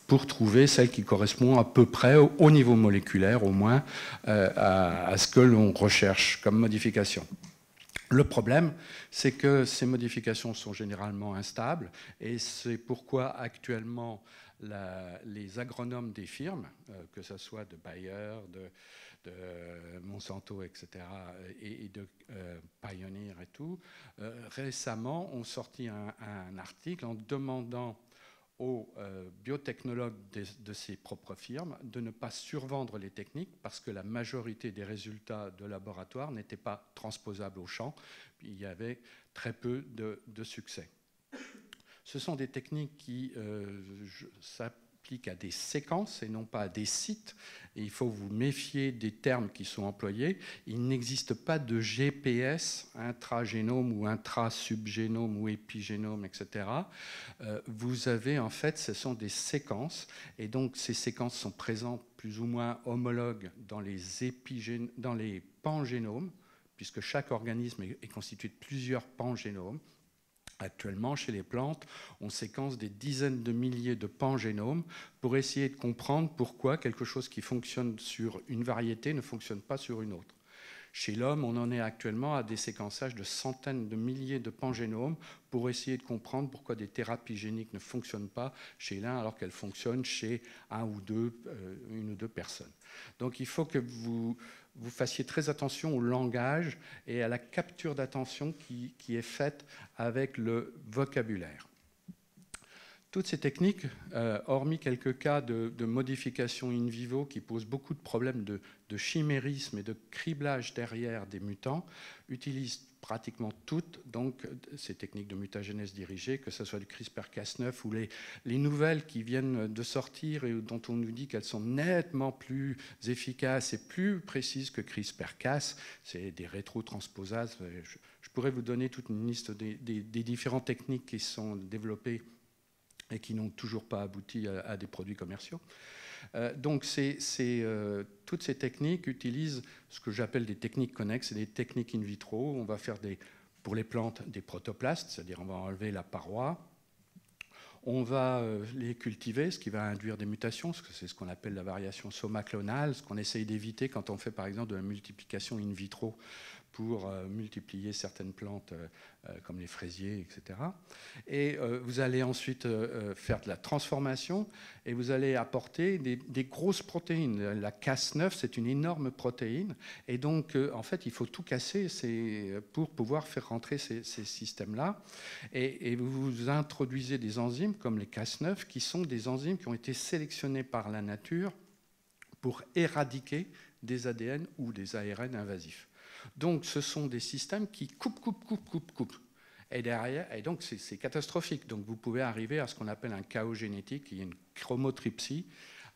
pour trouver celle qui correspond à peu près au niveau moléculaire, au moins, à ce que l'on recherche comme modification. Le problème, c'est que ces modifications sont généralement instables et c'est pourquoi actuellement les agronomes des firmes, que ce soit de Bayer, de Monsanto, etc., et de Pioneer et tout, récemment ont sorti un article en demandant aux biotechnologues de ses propres firmes de ne pas survendre les techniques parce que la majorité des résultats de laboratoire n'étaient pas transposables au champ. Il y avait très peu de succès. Ce sont des techniques qui s'appliquent à des séquences et non pas à des sites. Et il faut vous méfier des termes qui sont employés. Il n'existe pas de GPS intragénome ou intrasubgénome ou épigénome, etc. Vous avez en fait, ce sont des séquences. Et donc ces séquences sont présentes plus ou moins homologues dans les pangénomes, puisque chaque organisme est constitué de plusieurs pangénomes. Actuellement, chez les plantes, on séquence des dizaines de milliers de pangénomes pour essayer de comprendre pourquoi quelque chose qui fonctionne sur une variété ne fonctionne pas sur une autre. Chez l'homme, on en est actuellement à des séquençages de centaines de milliers de pangénomes pour essayer de comprendre pourquoi des thérapies géniques ne fonctionnent pas chez l'un alors qu'elles fonctionnent chez une ou deux personnes. Donc il faut que vous fassiez très attention au langage et à la capture d'attention qui est faite avec le vocabulaire. Toutes ces techniques, hormis quelques cas de modification in vivo qui posent beaucoup de problèmes de chimérisme et de criblage derrière des mutants, utilisent pratiquement toutes donc, ces techniques de mutagénèse dirigée, que ce soit du CRISPR-Cas9 ou les nouvelles qui viennent de sortir et dont on nous dit qu'elles sont nettement plus efficaces et plus précises que CRISPR-Cas. C'est des rétrotransposases. Je pourrais vous donner toute une liste des différentes techniques qui sont développées et qui n'ont toujours pas abouti à des produits commerciaux. Donc toutes ces techniques utilisent ce que j'appelle des techniques connexes et des techniques in vitro. On va faire pour les plantes des protoplastes, c'est-à-dire on va enlever la paroi. On va les cultiver, ce qui va induire des mutations, c'est ce qu'on appelle la variation soma-clonale, ce qu'on essaye d'éviter quand on fait par exemple de la multiplication in vitro pour multiplier certaines plantes comme les fraisiers, etc. Et vous allez ensuite faire de la transformation et vous allez apporter des grosses protéines. La Cas9, c'est une énorme protéine. Et donc, en fait, il faut tout casser pour pouvoir faire rentrer ces systèmes-là. Et vous introduisez des enzymes comme les Cas9, qui sont des enzymes qui ont été sélectionnées par la nature pour éradiquer des ADN ou des ARN invasifs. Donc, ce sont des systèmes qui coupent. Et derrière, et donc, c'est catastrophique. Donc, vous pouvez arriver à ce qu'on appelle un chaos génétique, qui est une chromotripsie,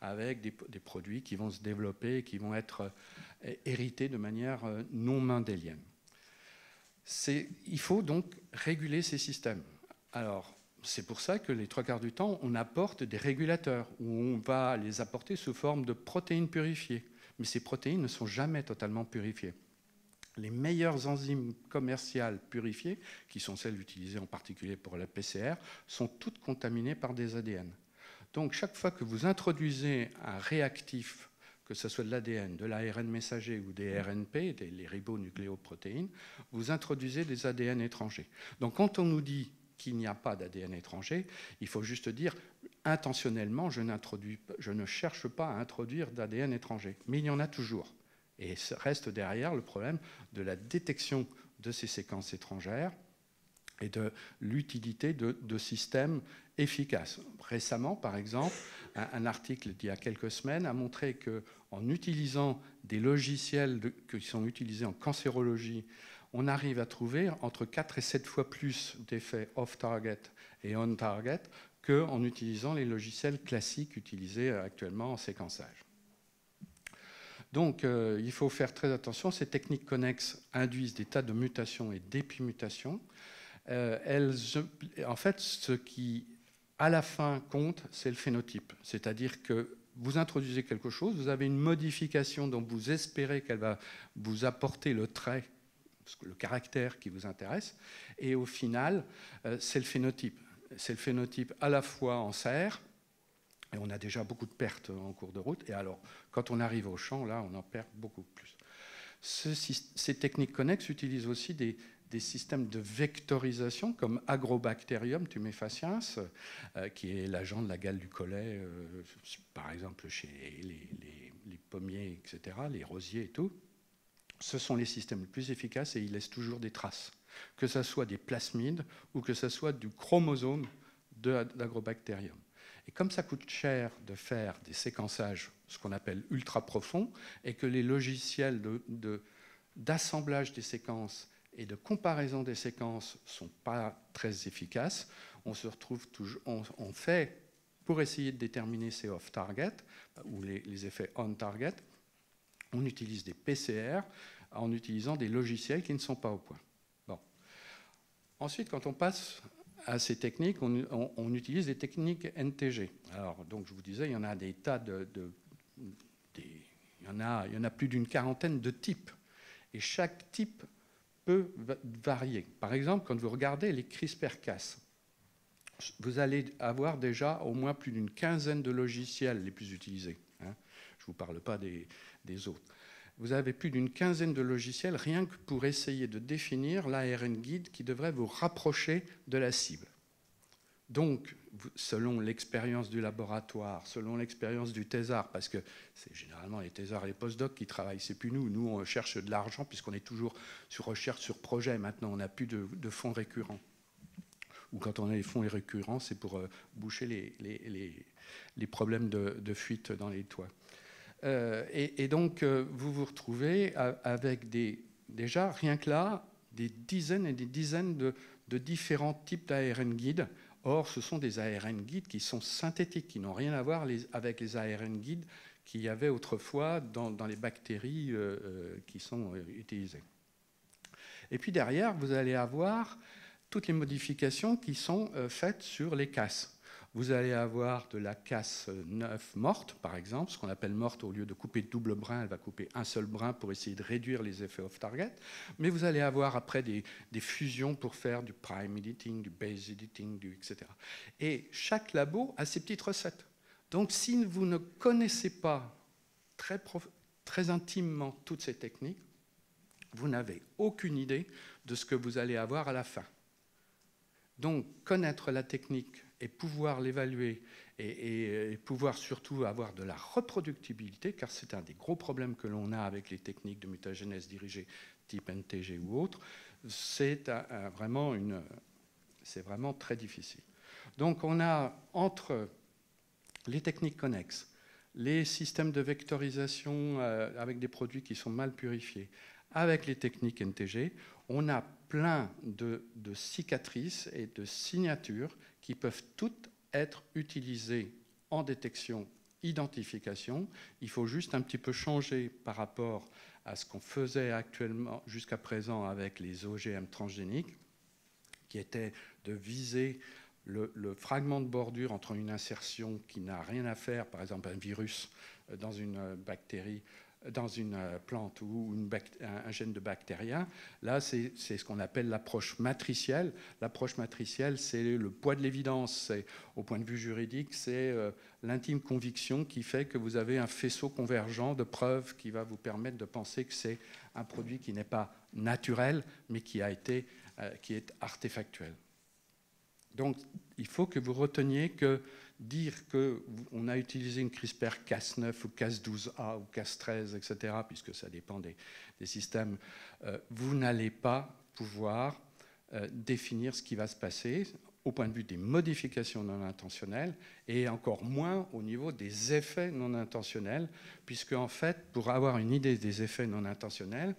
avec des produits qui vont se développer, qui vont être hérités de manière non mendélienne. Il faut donc réguler ces systèmes. Alors, c'est pour ça que les 3/4 du temps, on apporte des régulateurs, où on va les apporter sous forme de protéines purifiées. Mais ces protéines ne sont jamais totalement purifiées. Les meilleures enzymes commerciales purifiées, qui sont celles utilisées en particulier pour la PCR, sont toutes contaminées par des ADN. Donc chaque fois que vous introduisez un réactif, que ce soit de l'ADN, de l'ARN messager ou des RNP, les ribonucléoprotéines, vous introduisez des ADN étrangers. Donc quand on nous dit qu'il n'y a pas d'ADN étranger, il faut juste dire intentionnellement, je ne cherche pas à introduire d'ADN étranger. Mais il y en a toujours. Et reste derrière le problème de la détection de ces séquences étrangères et de l'utilité de systèmes efficaces. Récemment, par exemple, un article d'il y a quelques semaines a montré qu'en utilisant des logiciels qui sont utilisés en cancérologie, on arrive à trouver entre 4 et 7 fois plus d'effets off-target et on-target qu'en utilisant les logiciels classiques utilisés actuellement en séquençage. Donc, il faut faire très attention. Ces techniques connexes induisent des tas de mutations et d'épimutations. En fait, ce qui, à la fin, compte, c'est le phénotype. C'est-à-dire que vous introduisez quelque chose, vous avez une modification dont vous espérez qu'elle va vous apporter le trait, le caractère qui vous intéresse, et au final, c'est le phénotype. C'est le phénotype à la fois en serre, et on a déjà beaucoup de pertes en cours de route, et alors, quand on arrive au champ, là, on en perd beaucoup plus. Ces techniques connexes utilisent aussi des systèmes de vectorisation, comme Agrobacterium tumefaciens, qui est l'agent de la gale du collet, par exemple chez les pommiers, etc., les rosiers et tout. Ce sont les systèmes les plus efficaces et ils laissent toujours des traces, que ce soit des plasmides ou que ce soit du chromosome d'Agrobacterium. Et comme ça coûte cher de faire des séquençages, ce qu'on appelle ultra profonds, et que les logiciels d'assemblage des séquences et de comparaison des séquences ne sont pas très efficaces, on se retrouve toujours, on fait, pour essayer de déterminer ces off-target ou les effets on-target, on utilise des PCR en utilisant des logiciels qui ne sont pas au point. Bon. Ensuite, quand on passe à ces techniques, on utilise des techniques NTG. Alors, donc, je vous disais, il y en a des tas il y en a plus d'une quarantaine de types. Et chaque type peut varier. Par exemple, quand vous regardez les CRISPR-Cas, vous allez avoir déjà au moins plus d'une quinzaine de logiciels les plus utilisés. Hein. Je ne vous parle pas des autres. Vous avez plus d'une quinzaine de logiciels rien que pour essayer de définir l'ARN guide qui devrait vous rapprocher de la cible. Donc, selon l'expérience du laboratoire, selon l'expérience du thésard, parce que c'est généralement les thésards et les postdocs qui travaillent, c'est plus nous. Nous, on cherche de l'argent puisqu'on est toujours sur recherche sur projet. Maintenant, on n'a plus de fonds récurrents. Ou quand on a les fonds récurrents, c'est pour boucher les problèmes de fuite dans les toits. Et donc, vous vous retrouvez avec déjà, rien que là, des dizaines et des dizaines de différents types d'ARN guides. Or, ce sont des ARN guides qui sont synthétiques, qui n'ont rien à voir avec les ARN guides qu'il y avait autrefois dans les bactéries qui sont utilisées. Et puis derrière, vous allez avoir toutes les modifications qui sont faites sur les Cas. Vous allez avoir de la Cas9 morte, par exemple, ce qu'on appelle morte, au lieu de couper double brin, elle va couper un seul brin pour essayer de réduire les effets off-target. Mais vous allez avoir après des fusions pour faire du prime editing, du base editing, etc. Et chaque labo a ses petites recettes. Donc si vous ne connaissez pas très intimement toutes ces techniques, vous n'avez aucune idée de ce que vous allez avoir à la fin. Donc connaître la technique et pouvoir l'évaluer et pouvoir surtout avoir de la reproductibilité, car c'est un des gros problèmes que l'on a avec les techniques de mutagénèse dirigée type NTG ou autre, c'est vraiment très difficile. Donc on a entre les techniques connexes, les systèmes de vectorisation avec des produits qui sont mal purifiés, avec les techniques NTG, on a plein de cicatrices et de signatures qui peuvent toutes être utilisées en détection identification. Il faut juste un petit peu changer par rapport à ce qu'on faisait actuellement, jusqu'à présent, avec les OGM transgéniques, qui était de viser le fragment de bordure entre une insertion qui n'a rien à faire, par exemple un virus dans une bactérie, dans une plante ou un gène de bactérien. Là, c'est ce qu'on appelle l'approche matricielle. L'approche matricielle, c'est le poids de l'évidence. Au point de vue juridique, c'est l'intime conviction qui fait que vous avez un faisceau convergent de preuves qui va vous permettre de penser que c'est un produit qui n'est pas naturel, mais qui est artefactuel. Donc, il faut que vous reteniez que dire qu'on a utilisé une CRISPR-Cas9 ou Cas12a ou Cas13, etc., puisque ça dépend des systèmes, vous n'allez pas pouvoir définir ce qui va se passer au point de vue des modifications non intentionnelles et encore moins au niveau des effets non intentionnels, puisque en fait, pour avoir une idée des effets non intentionnels,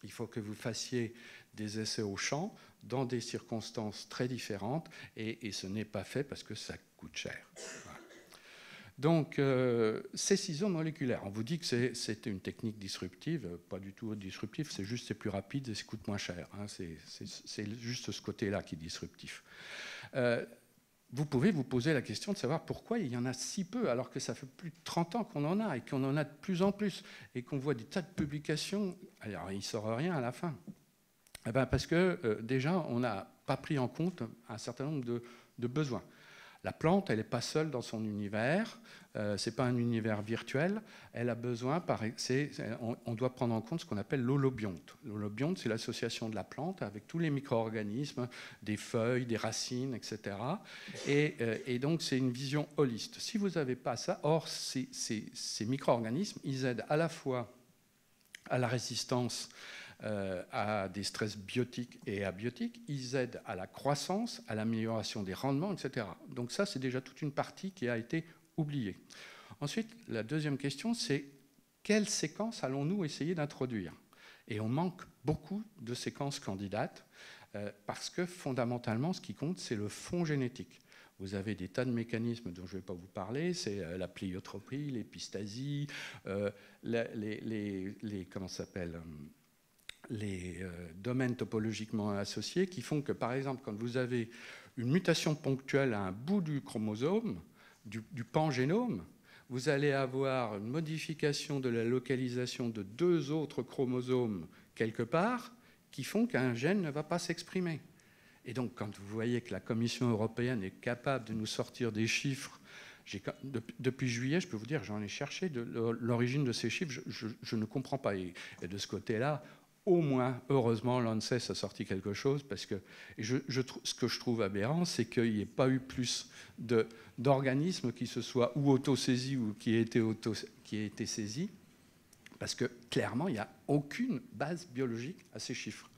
il faut que vous fassiez des essais au champ dans des circonstances très différentes et ce n'est pas fait parce que ça coûte cher. Voilà. Donc, ces ciseaux moléculaires, on vous dit que c'est une technique disruptive, pas du tout disruptive, c'est juste c'est plus rapide et ça coûte moins cher. Hein, c'est juste ce côté-là qui est disruptif. Vous pouvez vous poser la question de savoir pourquoi il y en a si peu, alors que ça fait plus de 30 ans qu'on en a et qu'on en a de plus en plus, et qu'on voit des tas de publications, alors il ne sort rien à la fin. Eh bien parce que déjà, on n'a pas pris en compte un certain nombre de besoins. La plante, elle n'est pas seule dans son univers, ce n'est pas un univers virtuel, elle a besoin, on doit prendre en compte ce qu'on appelle l'holobionte. L'holobionte, c'est l'association de la plante avec tous les micro-organismes, des feuilles, des racines, etc. Et donc, c'est une vision holiste. Si vous n'avez pas ça, or, ces micro-organismes, ils aident à la fois à la résistance à des stress biotiques et abiotiques, ils aident à la croissance, à l'amélioration des rendements, etc. Donc ça, c'est déjà toute une partie qui a été oubliée. Ensuite, la deuxième question, c'est quelle séquence allons-nous essayer d'introduire ? Et on manque beaucoup de séquences candidates parce que fondamentalement, ce qui compte, c'est le fond génétique. Vous avez des tas de mécanismes dont je ne vais pas vous parler, c'est la pléiotropie, l'épistasie, comment ça s'appelle, les domaines topologiquement associés qui font que, par exemple, quand vous avez une mutation ponctuelle à un bout du chromosome, du pangénome, vous allez avoir une modification de la localisation de 2 autres chromosomes quelque part qui font qu'un gène ne va pas s'exprimer. Et donc, quand vous voyez que la Commission européenne est capable de nous sortir des chiffres, depuis juillet, je peux vous dire, j'en ai cherché l'origine de ces chiffres, je ne comprends pas. Et de ce côté-là, au moins, heureusement, l'ANSES a sorti quelque chose, parce que ce que je trouve aberrant, c'est qu'il n'y ait pas eu plus d'organismes qui se soient ou autosaisis ou qui aient été saisis, parce que clairement, il n'y a aucune base biologique à ces chiffres.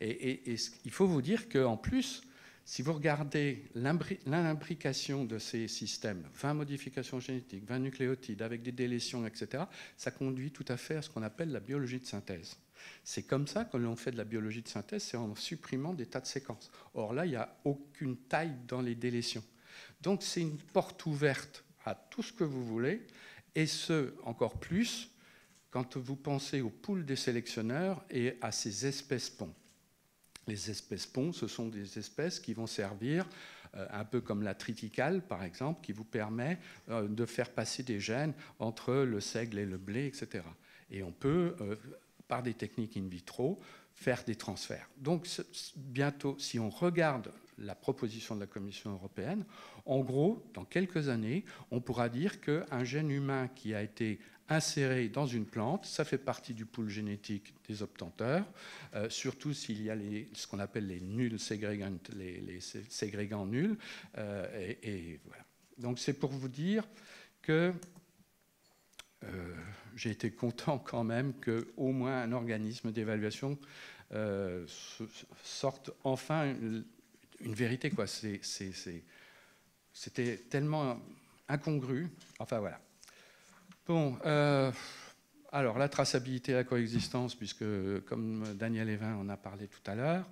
Et il faut vous dire qu'en plus, si vous regardez l'imbrication de ces systèmes, 20 modifications génétiques, 20 nucléotides, avec des délétions, etc., ça conduit tout à fait à ce qu'on appelle la biologie de synthèse. C'est comme ça que l'on fait de la biologie de synthèse, c'est en supprimant des tas de séquences. Or là, il n'y a aucune taille dans les délétions. Donc c'est une porte ouverte à tout ce que vous voulez, et ce, encore plus, quand vous pensez au pool des sélectionneurs et à ces espèces ponts. Les espèces ponts, ce sont des espèces qui vont servir, un peu comme la triticale, par exemple, qui vous permet de faire passer des gènes entre le seigle et le blé, etc. Et on peut, par des techniques in vitro, faire des transferts. Donc bientôt, si on regarde la proposition de la Commission européenne, en gros, dans quelques années, on pourra dire qu'un gène humain qui a été inséré dans une plante, ça fait partie du pool génétique des obtenteurs, surtout s'il y a ce qu'on appelle les nuls ségrégants, les ségrégants nuls. Et voilà. Donc c'est pour vous dire que j'ai été content quand même qu'au moins un organisme d'évaluation sorte enfin une vérité, quoi. C'était tellement incongru. Enfin voilà. Bon, alors la traçabilité et la coexistence, puisque comme Daniel Evin en a parlé tout à l'heure,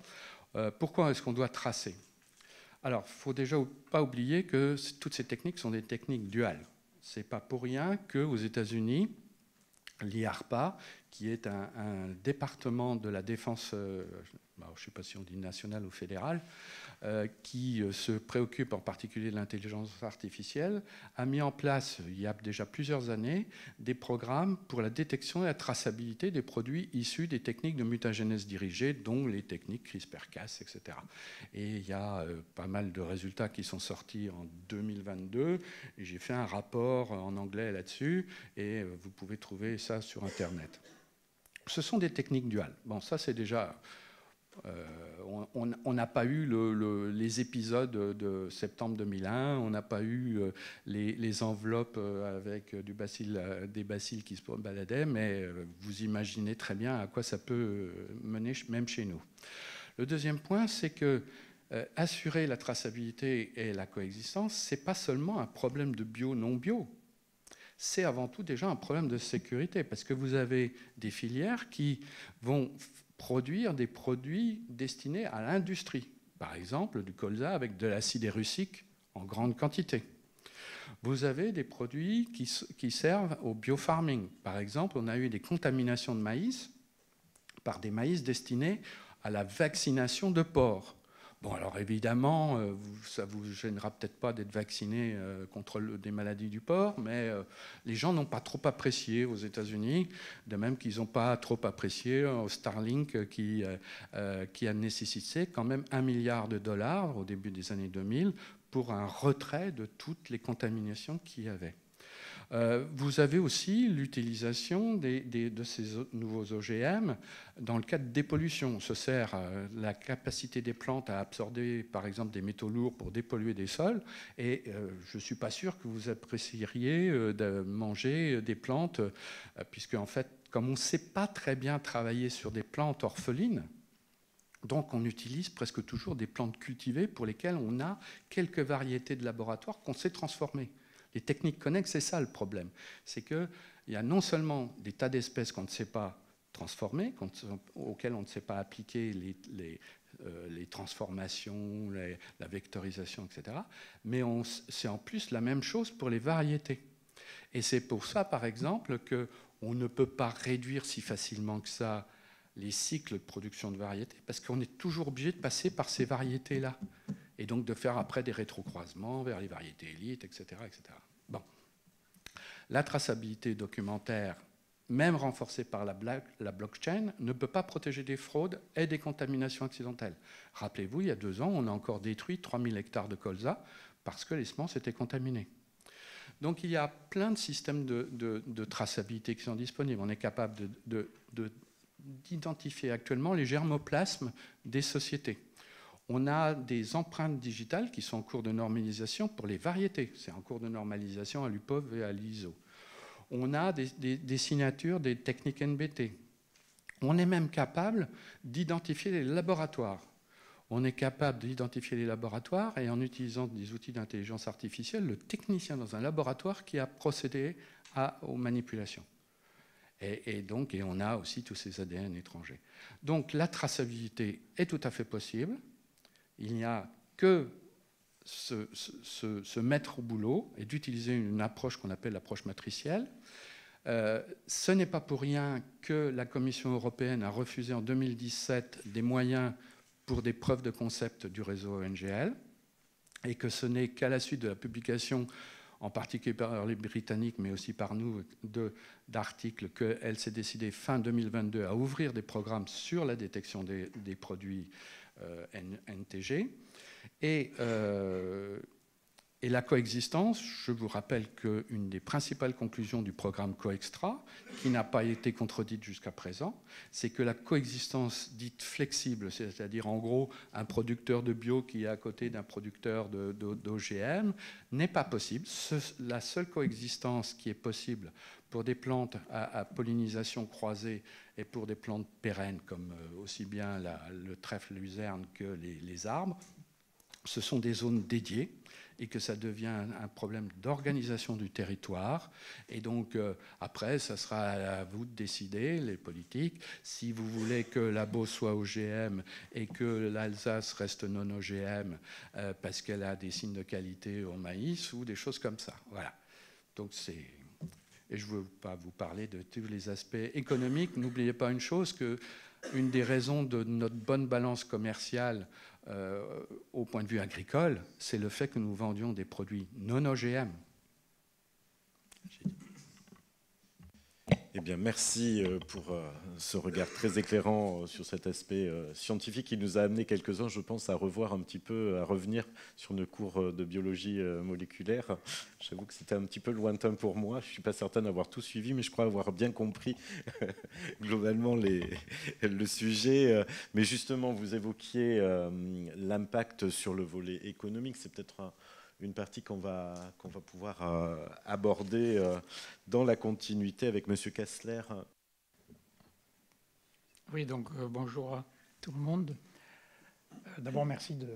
pourquoi est-ce qu'on doit tracer ? Alors, il ne faut déjà pas oublier que toutes ces techniques sont des techniques duales. C'est pas pour rien qu'aux États-Unis, l'IARPA, qui est un département de la défense, je ne sais pas si on dit nationale ou fédérale, qui se préoccupe en particulier de l'intelligence artificielle, a mis en place, il y a déjà plusieurs années, des programmes pour la détection et la traçabilité des produits issus des techniques de mutagénèse dirigée, dont les techniques CRISPR-Cas, etc. Et il y a pas mal de résultats qui sont sortis en 2022, et j'ai fait un rapport en anglais là-dessus, et vous pouvez trouver ça sur Internet. Ce sont des techniques duales. Bon, ça c'est déjà... on n'a pas eu les épisodes de septembre 2001, on n'a pas eu les enveloppes avec des bacilles qui se baladaient, mais vous imaginez très bien à quoi ça peut mener, même chez nous. Le deuxième point, c'est que assurer la traçabilité et la coexistence, ce n'est pas seulement un problème de bio-non-bio. C'est avant tout déjà un problème de sécurité, parce que vous avez des filières qui vont produire des produits destinés à l'industrie. Par exemple, du colza avec de l'acide érucique en grande quantité. Vous avez des produits qui servent au biofarming. Par exemple, on a eu des contaminations de maïs par des maïs destinés à la vaccination de porcs. Bon, alors évidemment, ça ne vous gênera peut-être pas d'être vacciné contre des maladies du porc, mais les gens n'ont pas trop apprécié aux États-Unis, de même qu'ils n'ont pas trop apprécié Starlink qui a nécessité quand même $1 milliard au début des années 2000 pour un retrait de toutes les contaminations qu'il y avait. Vous avez aussi l'utilisation de ces nouveaux OGM dans le cadre de dépollution. On se sert la capacité des plantes à absorber, par exemple, des métaux lourds pour dépolluer des sols. Et je ne suis pas sûr que vous apprécieriez de manger des plantes, puisque, en fait, comme on ne sait pas très bien travailler sur des plantes orphelines, donc on utilise presque toujours des plantes cultivées pour lesquelles on a quelques variétés de laboratoire qu'on sait transformer. Les techniques connexes, c'est ça le problème. C'est qu'il y a non seulement des tas d'espèces qu'on ne sait pas transformer, auxquelles on ne sait pas appliquer les transformations, la vectorisation, etc., mais c'est en plus la même chose pour les variétés. Et c'est pour ça, par exemple, qu'on ne peut pas réduire si facilement que ça les cycles de production de variétés, parce qu'on est toujours obligé de passer par ces variétés-là. Et donc de faire après des rétrocroisements vers les variétés élites, etc. etc. Bon. La traçabilité documentaire, même renforcée par la blockchain, ne peut pas protéger des fraudes et des contaminations accidentelles. Rappelez-vous, il y a 2 ans, on a encore détruit 3000 hectares de colza parce que les semences étaient contaminées. Donc il y a plein de systèmes de traçabilité qui sont disponibles. On est capable d'identifier actuellement les germoplasmes des sociétés. On a des empreintes digitales qui sont en cours de normalisation pour les variétés. C'est en cours de normalisation à l'UPOV et à l'ISO. On a des signatures des techniques NBT. On est même capable d'identifier les laboratoires. On est capable d'identifier les laboratoires et en utilisant des outils d'intelligence artificielle, le technicien dans un laboratoire qui a procédé aux manipulations. Et on a aussi tous ces ADN étrangers. Donc la traçabilité est tout à fait possible. Il n'y a que se mettre au boulot et d'utiliser une approche qu'on appelle l'approche matricielle. Ce n'est pas pour rien que la Commission européenne a refusé en 2017 des moyens pour des preuves de concept du réseau ONGL et que ce n'est qu'à la suite de la publication, en particulier par les Britanniques, mais aussi par nous, d'articles, qu'elle s'est décidée fin 2022 à ouvrir des programmes sur la détection des produits NTG. Et la coexistence, je vous rappelle qu'une des principales conclusions du programme CoExtra, qui n'a pas été contredite jusqu'à présent, c'est que la coexistence dite flexible, c'est-à-dire en gros un producteur de bio qui est à côté d'un producteur d'OGM, n'est pas possible. La seule coexistence qui est possible pour des plantes à pollinisation croisée et pour des plantes pérennes, comme aussi bien le trèfle luzerne que les arbres, ce sont des zones dédiées et que ça devient un problème d'organisation du territoire. Et donc, après, ça sera à vous de décider, les politiques, si vous voulez que la Beauce soit OGM et que l'Alsace reste non OGM parce qu'elle a des signes de qualité au maïs ou des choses comme ça. Voilà. Donc et je ne veux pas vous parler de tous les aspects économiques. N'oubliez pas une chose, qu'une des raisons de notre bonne balance commerciale au point de vue agricole, c'est le fait que nous vendions des produits non OGM. Eh bien, merci pour ce regard très éclairant sur cet aspect scientifique qui nous a amené quelques-uns, je pense, à revoir un petit peu, à revenir sur nos cours de biologie moléculaire. J'avoue que c'était un petit peu lointain pour moi. Je ne suis pas certain d'avoir tout suivi, mais je crois avoir bien compris globalement le sujet. Mais justement, vous évoquiez l'impact sur le volet économique. C'est peut-être une partie qu'on va pouvoir aborder dans la continuité avec M. Kessler. Oui, donc bonjour à tout le monde. D'abord, merci de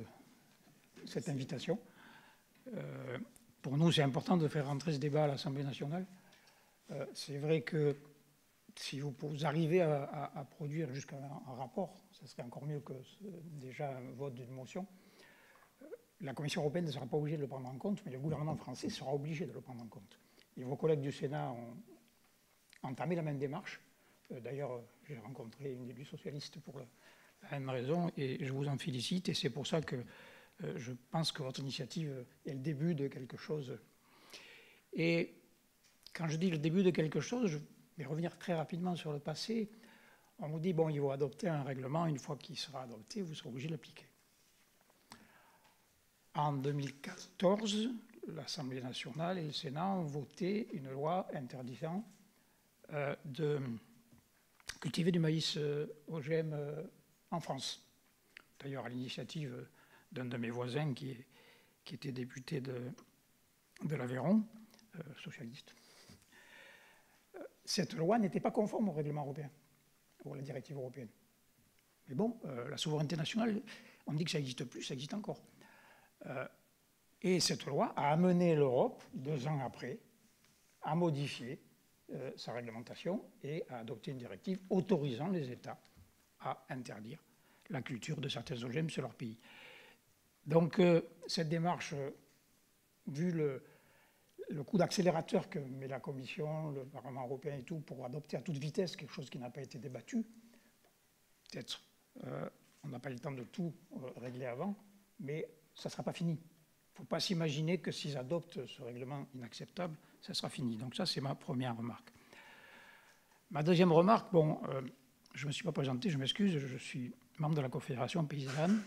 cette invitation. Pour nous, c'est important de faire rentrer ce débat à l'Assemblée nationale. C'est vrai que si vous arrivez à produire jusqu'à un rapport, ce serait encore mieux que déjà un vote d'une motion. La Commission européenne ne sera pas obligée de le prendre en compte, mais le gouvernement français sera obligé de le prendre en compte. Et vos collègues du Sénat ont entamé la même démarche. D'ailleurs, j'ai rencontré une élue socialiste pour la même raison, et je vous en félicite. Et c'est pour ça que je pense que votre initiative est le début de quelque chose. Et quand je dis le début de quelque chose, je vais revenir très rapidement sur le passé. On nous dit, bon, il faut adopter un règlement. Une fois qu'il sera adopté, vous serez obligé de l'appliquer. En 2014, l'Assemblée nationale et le Sénat ont voté une loi interdisant de cultiver du maïs OGM en France. D'ailleurs, à l'initiative d'un de mes voisins qui était député de l'Aveyron, socialiste. Cette loi n'était pas conforme au règlement européen, ou à la directive européenne. Mais bon, la souveraineté nationale, on dit que ça n'existe plus, ça existe encore. Et cette loi a amené l'Europe, 2 ans après, à modifier sa réglementation et à adopter une directive autorisant les États à interdire la culture de certains OGM sur leur pays. Donc cette démarche, vu le coup d'accélérateur que met la Commission, le Parlement européen et tout, pour adopter à toute vitesse quelque chose qui n'a pas été débattu, peut-être on n'a pas eu le temps de tout régler avant, mais ça ne sera pas fini. Il ne faut pas s'imaginer que s'ils adoptent ce règlement inacceptable, ça sera fini. Donc ça, c'est ma première remarque. Ma deuxième remarque, bon, je ne me suis pas présenté, je m'excuse, je suis membre de la Confédération paysanne.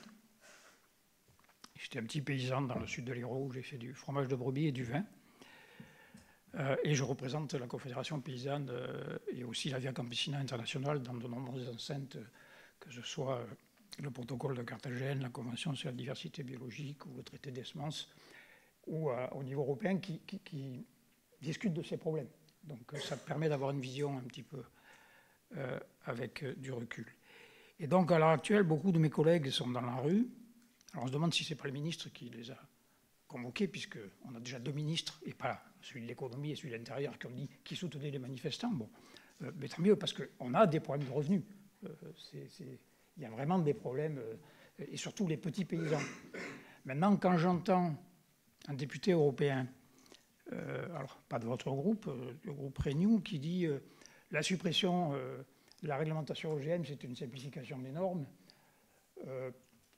J'étais un petit paysan dans le sud de l'Hérault où j'ai fait du fromage de brebis et du vin. Et je représente la Confédération paysanne et aussi la Via Campesina internationale dans de nombreuses enceintes, que ce soit le protocole de Carthagène, la Convention sur la diversité biologique ou le traité des semences, ou au niveau européen qui discute de ces problèmes. Donc ça permet d'avoir une vision un petit peu avec du recul. Et donc à l'heure actuelle, beaucoup de mes collègues sont dans la rue. Alors on se demande si ce n'est pas le ministre qui les a convoqués, puisqu'on a déjà 2 ministres, et pas celui de l'économie et celui de l'intérieur, qui soutenaient les manifestants. Bon, mais tant mieux, parce qu'on a des problèmes de revenus. Il y a vraiment des problèmes, et surtout les petits paysans. Maintenant, quand j'entends un député européen, alors pas de votre groupe, le groupe Renew, qui dit la suppression de la réglementation OGM, c'est une simplification des normes, il ne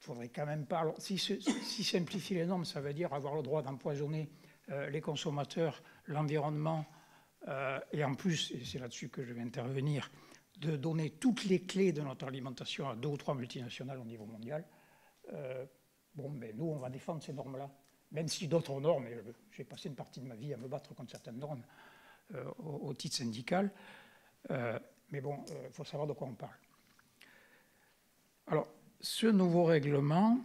faudrait quand même pas... Alors, si simplifier les normes, ça veut dire avoir le droit d'empoisonner les consommateurs, l'environnement, et en plus, et c'est là-dessus que je vais intervenir, de donner toutes les clés de notre alimentation à 2 ou 3 multinationales au niveau mondial, bon, ben, nous, on va défendre ces normes-là. Même si d'autres normes, et j'ai passé une partie de ma vie à me battre contre certaines normes au titre syndical, mais bon, il faut savoir de quoi on parle. Alors, ce nouveau règlement,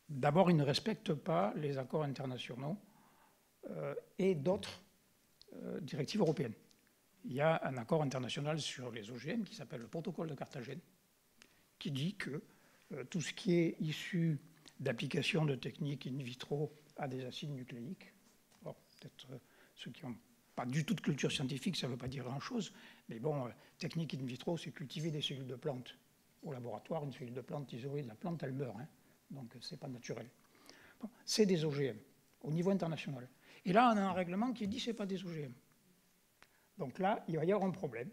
d'abord, il ne respecte pas les accords internationaux et d'autres directives européennes. Il y a un accord international sur les OGM qui s'appelle le protocole de Carthagène, qui dit que tout ce qui est issu d'application de techniques in vitro à des acides nucléiques, bon, peut-être ceux qui n'ont pas du tout de culture scientifique, ça ne veut pas dire grand-chose, mais bon, technique in vitro, c'est cultiver des cellules de plantes. Au laboratoire, une cellule de plante isolée de la plante, elle meurt, hein, donc ce n'est pas naturel. Bon, c'est des OGM, au niveau international. Et là, on a un règlement qui dit que ce n'est pas des OGM. Donc là, il va y avoir un problème.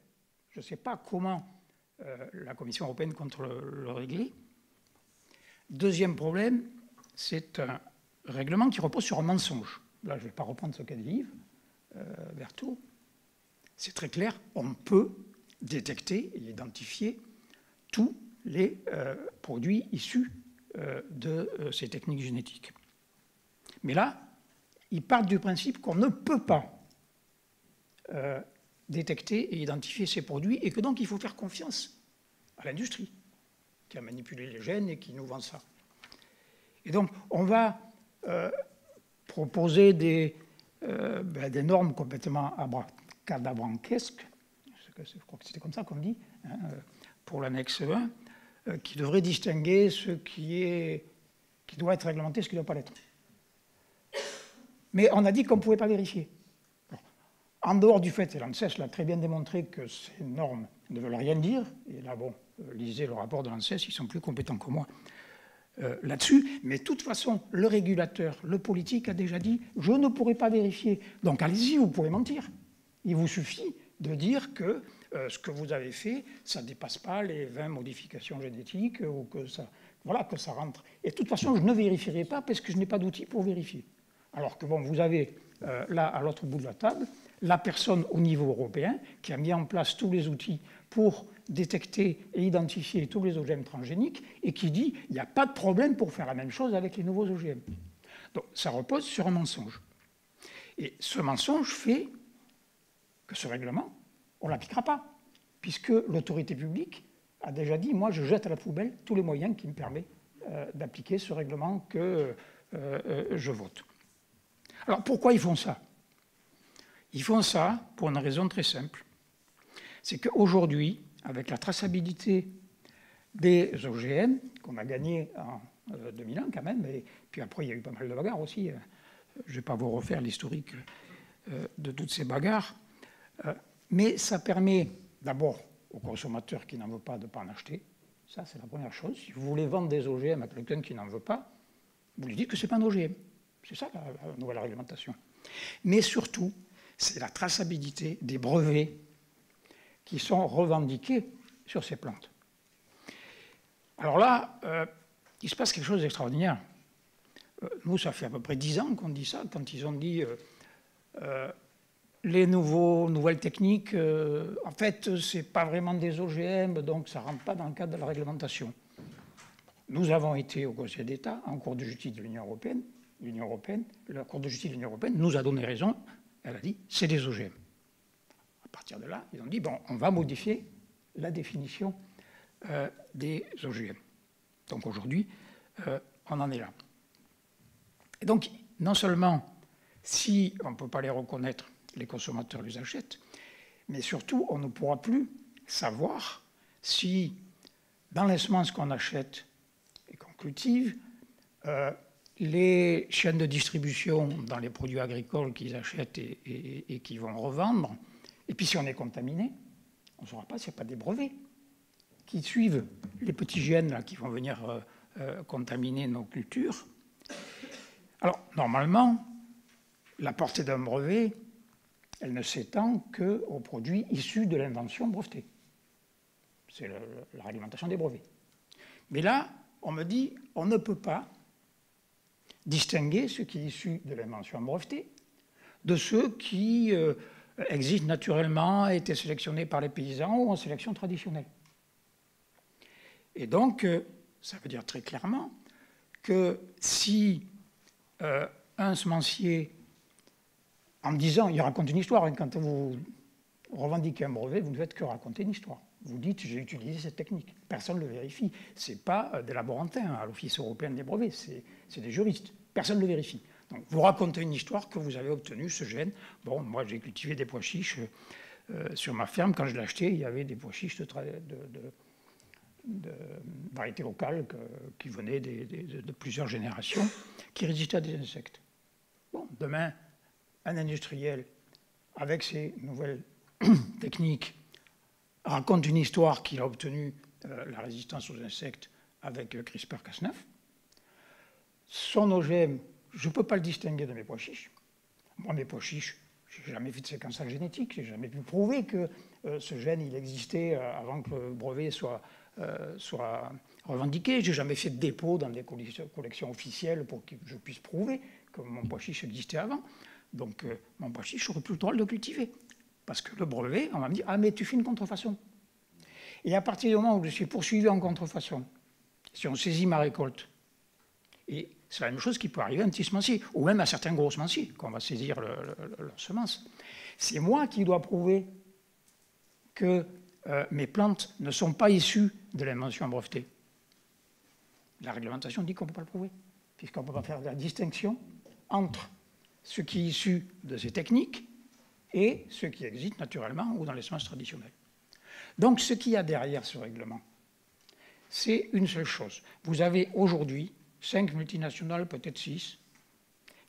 Je ne sais pas comment la Commission européenne compte le régler. Deuxième problème, c'est un règlement qui repose sur un mensonge. Là, je ne vais pas reprendre ce qu'a dit Yves Berthaud. C'est très clair, on peut détecter et identifier tous les produits issus de ces techniques génétiques. Mais là, ils partent du principe qu'on ne peut pas détecter et identifier ces produits et que donc il faut faire confiance à l'industrie qui a manipulé les gènes et qui nous vend ça. Et donc, on va proposer des normes complètement cadavranquesques, je crois que c'était comme ça qu'on dit, hein, pour l'annexe 1, qui devrait distinguer ce qui doit être réglementé et ce qui ne doit pas l'être. Mais on a dit qu'on ne pouvait pas vérifier. En dehors du fait, et l'ANSES l'a très bien démontré, que ces normes ne veulent rien dire, et là, bon, lisez le rapport de l'ANSES, ils sont plus compétents que moi là-dessus, mais de toute façon, le régulateur, le politique a déjà dit « je ne pourrai pas vérifier ». Donc allez-y, vous pouvez mentir. Il vous suffit de dire que ce que vous avez fait, ça ne dépasse pas les 20 modifications génétiques, ou que ça, voilà, que ça rentre. Et de toute façon, je ne vérifierai pas parce que je n'ai pas d'outils pour vérifier. Alors que bon, vous avez là, à l'autre bout de la table, la personne au niveau européen qui a mis en place tous les outils pour détecter et identifier tous les OGM transgéniques et qui dit qu'il n'y a pas de problème pour faire la même chose avec les nouveaux OGM. Donc ça repose sur un mensonge. Et ce mensonge fait que ce règlement, on ne l'appliquera pas, puisque l'autorité publique a déjà dit « moi je jette à la poubelle tous les moyens qui me permettent d'appliquer ce règlement que je vote ». Alors pourquoi ils font ça? Ils font ça pour une raison très simple. C'est qu'aujourd'hui, avec la traçabilité des OGM, qu'on a gagné en 2001 quand même, et puis après il y a eu pas mal de bagarres aussi, je ne vais pas vous refaire l'historique de toutes ces bagarres, mais ça permet d'abord aux consommateurs qui n'en veulent pas de ne pas en acheter. Ça, c'est la première chose. Si vous voulez vendre des OGM à quelqu'un qui n'en veut pas, vous lui dites que ce n'est pas un OGM. C'est ça la nouvelle réglementation. Mais surtout, c'est la traçabilité des brevets qui sont revendiqués sur ces plantes. Alors là, il se passe quelque chose d'extraordinaire. Nous, ça fait à peu près 10 ans qu'on dit ça, quand ils ont dit les nouvelles techniques, en fait, ce n'est pas vraiment des OGM, donc ça ne rentre pas dans le cadre de la réglementation. Nous avons été au Conseil d'État, en Cour de justice de l'Union européenne, la Cour de justice de l'Union européenne nous a donné raison, elle a dit c'est des OGM. À partir de là, ils ont dit bon, on va modifier la définition des OGM. Donc aujourd'hui, on en est là. Et donc, non seulement si on ne peut pas les reconnaître, les consommateurs les achètent, mais surtout, on ne pourra plus savoir si dans les semences qu'on achète et qu'on cultive, les chaînes de distribution dans les produits agricoles qu'ils achètent et qu'ils vont revendre, et puis si on est contaminé, on ne saura pas s'il n'y a pas des brevets qui suivent les petits gènes là, qui vont venir contaminer nos cultures. Alors, normalement, la portée d'un brevet, elle ne s'étend qu'aux produits issus de l'invention brevetée. C'est la réglementation des brevets. Mais là, on me dit, on ne peut pas distinguer ce qui est issu de l'invention brevetée de ceux qui existent naturellement, été sélectionnés par les paysans ou en sélection traditionnelle. Et donc, ça veut dire très clairement que si un semencier, en me disant, il raconte une histoire, quand vous revendiquez un brevet, vous ne faites que raconter une histoire. Vous dites, j'ai utilisé cette technique. Personne ne le vérifie. Ce n'est pas des laborantins à l'Office européen des brevets, c'est des juristes. Personne ne le vérifie. Donc, vous racontez une histoire que vous avez obtenu ce gène. Bon, moi, j'ai cultivé des pois chiches sur ma ferme. Quand je l'ai acheté, il y avait des pois chiches de variétés locales qui venaient de plusieurs générations, qui résistaient à des insectes. Bon, demain, un industriel, avec ses nouvelles techniques, raconte une histoire qu'il a obtenu la résistance aux insectes avec CRISPR-Cas9. Son OGM, je ne peux pas le distinguer de mes pois chiches. Moi, mes pois chiches, je n'ai jamais fait de séquençage génétique, je n'ai jamais pu prouver que ce gène il existait avant que le brevet soit revendiqué. Je n'ai jamais fait de dépôt dans des collections officielles pour que je puisse prouver que mon pois chiche existait avant. Donc, mon pois chiche, j'aurais plus le droit de le cultiver. Parce que le brevet, on va me dire « Ah, mais tu fais une contrefaçon ». Et à partir du moment où je suis poursuivi en contrefaçon, si on saisit ma récolte, et c'est la même chose qui peut arriver à un petit semencier, ou même à certains gros semenciers, quand on va saisir leur semence. C'est moi qui dois prouver que mes plantes ne sont pas issues de l'invention brevetée. La réglementation dit qu'on ne peut pas le prouver, puisqu'on ne peut pas faire la distinction entre ce qui est issu de ces techniques et ce qui existe naturellement ou dans les semences traditionnelles. Donc ce qu'il y a derrière ce règlement, c'est une seule chose. Vous avez aujourd'hui 5 multinationales, peut-être 6,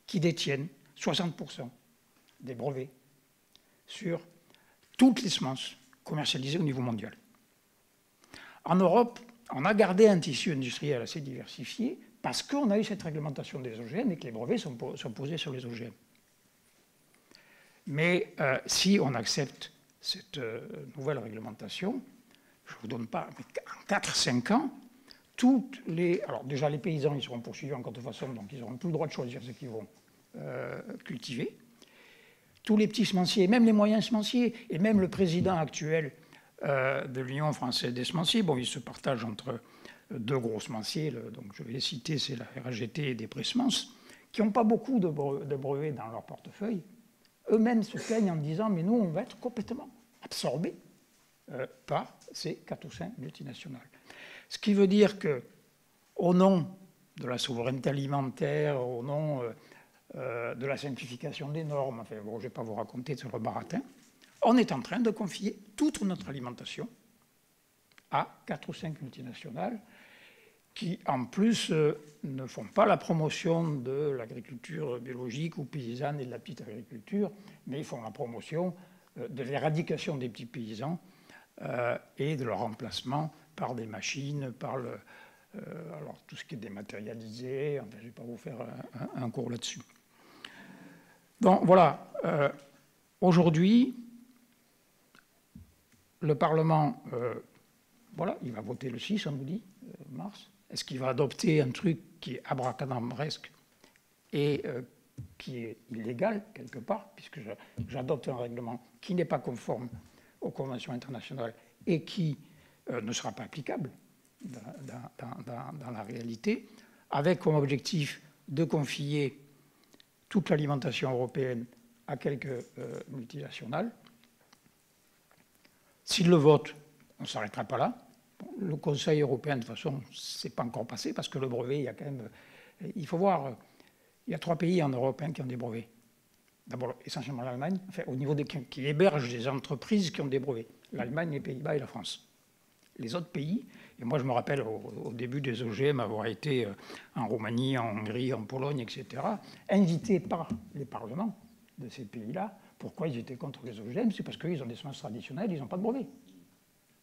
qui détiennent 60% des brevets sur toutes les semences commercialisées au niveau mondial. En Europe, on a gardé un tissu industriel assez diversifié parce qu'on a eu cette réglementation des OGM et que les brevets sont posés sur les OGM. Mais si on accepte cette nouvelle réglementation, je ne vous donne pas, mais en 4-5 ans, toutes les... Alors déjà, les paysans, ils seront poursuivis en contrefaçon, donc ils n'auront plus le droit de choisir ce qu'ils vont cultiver. Tous les petits semenciers, même les moyens semenciers, et même le président actuel de l'Union française des semenciers, bon, ils se partagent entre deux gros semenciers, donc je vais les citer, c'est la RGT et des Pré-Semences, qui n'ont pas beaucoup de brevets dans leur portefeuille. Eux-mêmes se plaignent en disant « mais nous, on va être complètement absorbés par ces 4 ou 5 multinationales ». Ce qui veut dire qu'au nom de la souveraineté alimentaire, au nom de la simplification des normes, enfin, bon, je ne vais pas vous raconter sur le baratin, on est en train de confier toute notre alimentation à 4 ou 5 multinationales qui, en plus, ne font pas la promotion de l'agriculture biologique ou paysanne et de la petite agriculture, mais ils font la promotion de l'éradication des petits paysans et de leur remplacement par des machines, par alors, tout ce qui est dématérialisé. Enfin, je ne vais pas vous faire un cours là-dessus. Donc voilà, aujourd'hui, le Parlement, voilà, il va voter le 6, on nous dit, mars. Est-ce qu'il va adopter un truc qui est abracadabresque et qui est illégal, quelque part, puisque j'adopte un règlement qui n'est pas conforme aux conventions internationales et qui ne sera pas applicable dans la réalité, avec comme objectif de confier toute l'alimentation européenne à quelques multinationales. S'il le vote, on ne s'arrêtera pas là. Bon, le Conseil européen, de toute façon, ce n'est pas encore passé, parce que le brevet, il y a quand même... Il faut voir, il y a 3 pays en Europe qui ont des brevets. D'abord, essentiellement l'Allemagne, enfin, au niveau qui hébergent des entreprises qui ont des brevets. L'Allemagne, les Pays-Bas et la France. Les autres pays, et moi je me rappelle au début des OGM avoir été en Roumanie, en Hongrie, en Pologne, etc., invités par les parlements de ces pays-là. Pourquoi ils étaient contre les OGM? C'est parce qu'ils ont des semences traditionnelles, ils n'ont pas de brevet.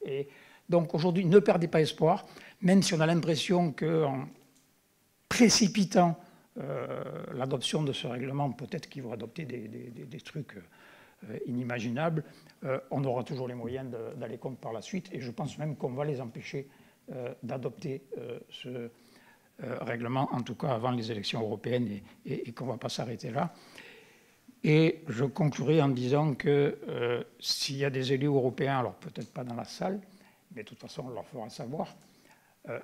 Et donc aujourd'hui, ne perdez pas espoir, même si on a l'impression qu'en précipitant l'adoption de ce règlement, peut-être qu'ils vont adopter des trucs inimaginables, on aura toujours les moyens d'aller contre par la suite, et je pense même qu'on va les empêcher d'adopter ce règlement, en tout cas avant les élections européennes, et qu'on ne va pas s'arrêter là. Et je conclurai en disant que s'il y a des élus européens, alors peut-être pas dans la salle, mais de toute façon on leur fera savoir,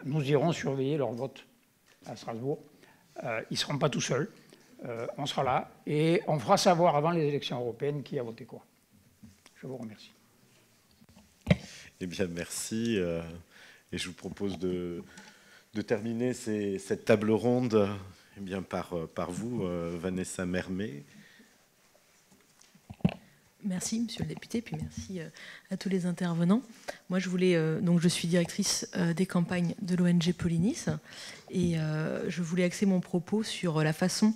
nous irons surveiller leur vote à Strasbourg. Ils ne seront pas tout seuls, on sera là, et on fera savoir avant les élections européennes qui a voté quoi. Je vous remercie. Eh bien, merci. Et je vous propose de terminer cette table ronde eh bien, par vous, Vanessa Mermet. Merci, monsieur le député, puis merci à tous les intervenants. Moi, je suis directrice des campagnes de l'ONG Polynis, et je voulais axer mon propos sur la façon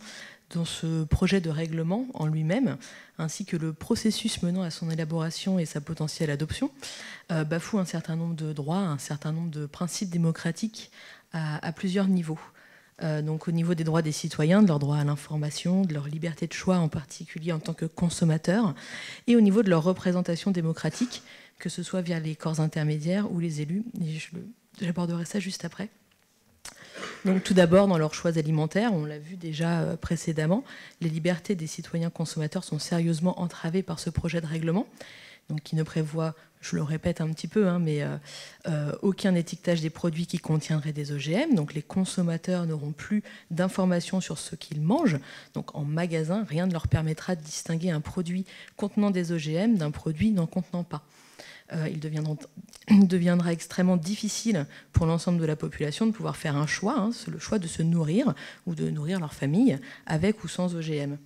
dont ce projet de règlement en lui-même, ainsi que le processus menant à son élaboration et sa potentielle adoption, bafoue un certain nombre de droits, un certain nombre de principes démocratiques à plusieurs niveaux. Donc au niveau des droits des citoyens, de leur droit à l'information, de leur liberté de choix, en particulier en tant que consommateurs, et au niveau de leur représentation démocratique, que ce soit via les corps intermédiaires ou les élus. Et j'aborderai ça juste après. Donc tout d'abord, dans leurs choix alimentaires, on l'a vu déjà précédemment, les libertés des citoyens consommateurs sont sérieusement entravées par ce projet de règlement, donc qui ne prévoit, je le répète un petit peu, aucun étiquetage des produits qui contiendraient des OGM. Donc les consommateurs n'auront plus d'informations sur ce qu'ils mangent. Donc en magasin, rien ne leur permettra de distinguer un produit contenant des OGM d'un produit n'en contenant pas. Il deviendra extrêmement difficile pour l'ensemble de la population de pouvoir faire un choix, le choix de se nourrir ou de nourrir leur famille avec ou sans OGM.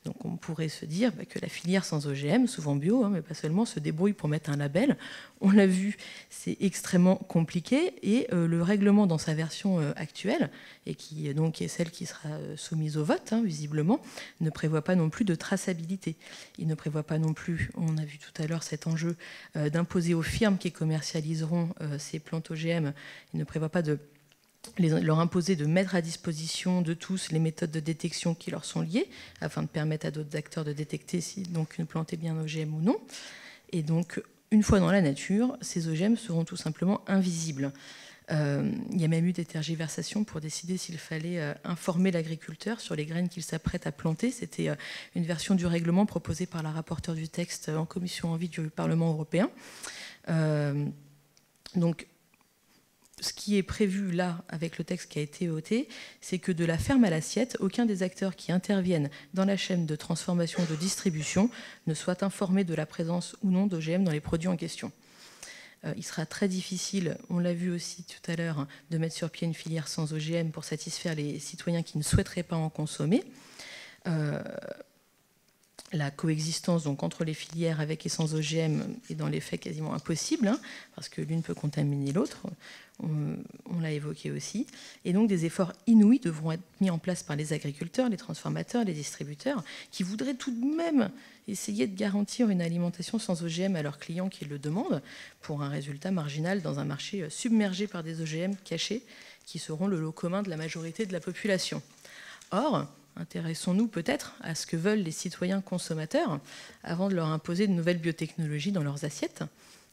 Donc on pourrait se dire que la filière sans OGM, souvent bio, mais pas seulement, se débrouille pour mettre un label. On l'a vu, c'est extrêmement compliqué et le règlement dans sa version actuelle, et qui donc est celle qui sera soumise au vote, visiblement, ne prévoit pas non plus de traçabilité. Il ne prévoit pas non plus, on a vu tout à l'heure cet enjeu d'imposer aux firmes qui commercialiseront ces plantes OGM, il ne prévoit pas de leur imposer de mettre à disposition de tous les méthodes de détection qui leur sont liées, afin de permettre à d'autres acteurs de détecter si donc une plante est bien OGM ou non. Et donc, une fois dans la nature, ces OGM seront tout simplement invisibles. Il y a même eu des tergiversations pour décider s'il fallait informer l'agriculteur sur les graines qu'il s'apprête à planter. C'était une version du règlement proposée par la rapporteure du texte en commission envie du Parlement européen. Donc, ce qui est prévu là, avec le texte qui a été voté, c'est que de la ferme à l'assiette, aucun des acteurs qui interviennent dans la chaîne de transformation ou de distribution ne soit informé de la présence ou non d'OGM dans les produits en question. Il sera très difficile, on l'a vu aussi tout à l'heure, de mettre sur pied une filière sans OGM pour satisfaire les citoyens qui ne souhaiteraient pas en consommer. La coexistence donc, entre les filières avec et sans OGM est dans les faits quasiment impossible, parce que l'une peut contaminer l'autre, on l'a évoqué aussi. Et donc des efforts inouïs devront être mis en place par les agriculteurs, les transformateurs, les distributeurs, qui voudraient tout de même essayer de garantir une alimentation sans OGM à leurs clients qui le demandent, pour un résultat marginal dans un marché submergé par des OGM cachés, qui seront le lot commun de la majorité de la population. Or, intéressons-nous peut-être à ce que veulent les citoyens consommateurs avant de leur imposer de nouvelles biotechnologies dans leurs assiettes.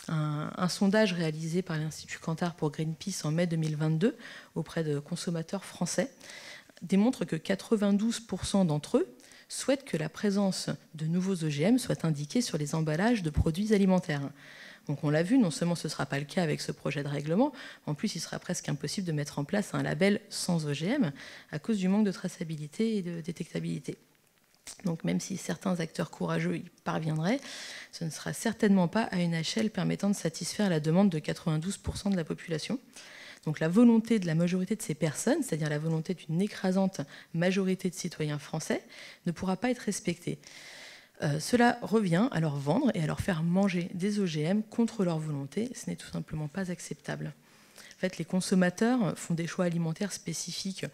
Un sondage réalisé par l'Institut Kantar pour Greenpeace en mai 2022 auprès de consommateurs français démontre que 92% d'entre eux souhaitent que la présence de nouveaux OGM soit indiquée sur les emballages de produits alimentaires. Donc on l'a vu, non seulement ce ne sera pas le cas avec ce projet de règlement, en plus il sera presque impossible de mettre en place un label sans OGM à cause du manque de traçabilité et de détectabilité. Donc même si certains acteurs courageux y parviendraient, ce ne sera certainement pas à une échelle permettant de satisfaire la demande de 92% de la population. Donc la volonté de la majorité de ces personnes, c'est-à-dire la volonté d'une écrasante majorité de citoyens français, ne pourra pas être respectée. Cela revient à leur vendre et à leur faire manger des OGM contre leur volonté. Ce n'est tout simplement pas acceptable. En fait, les consommateurs font des choix alimentaires spécifiques,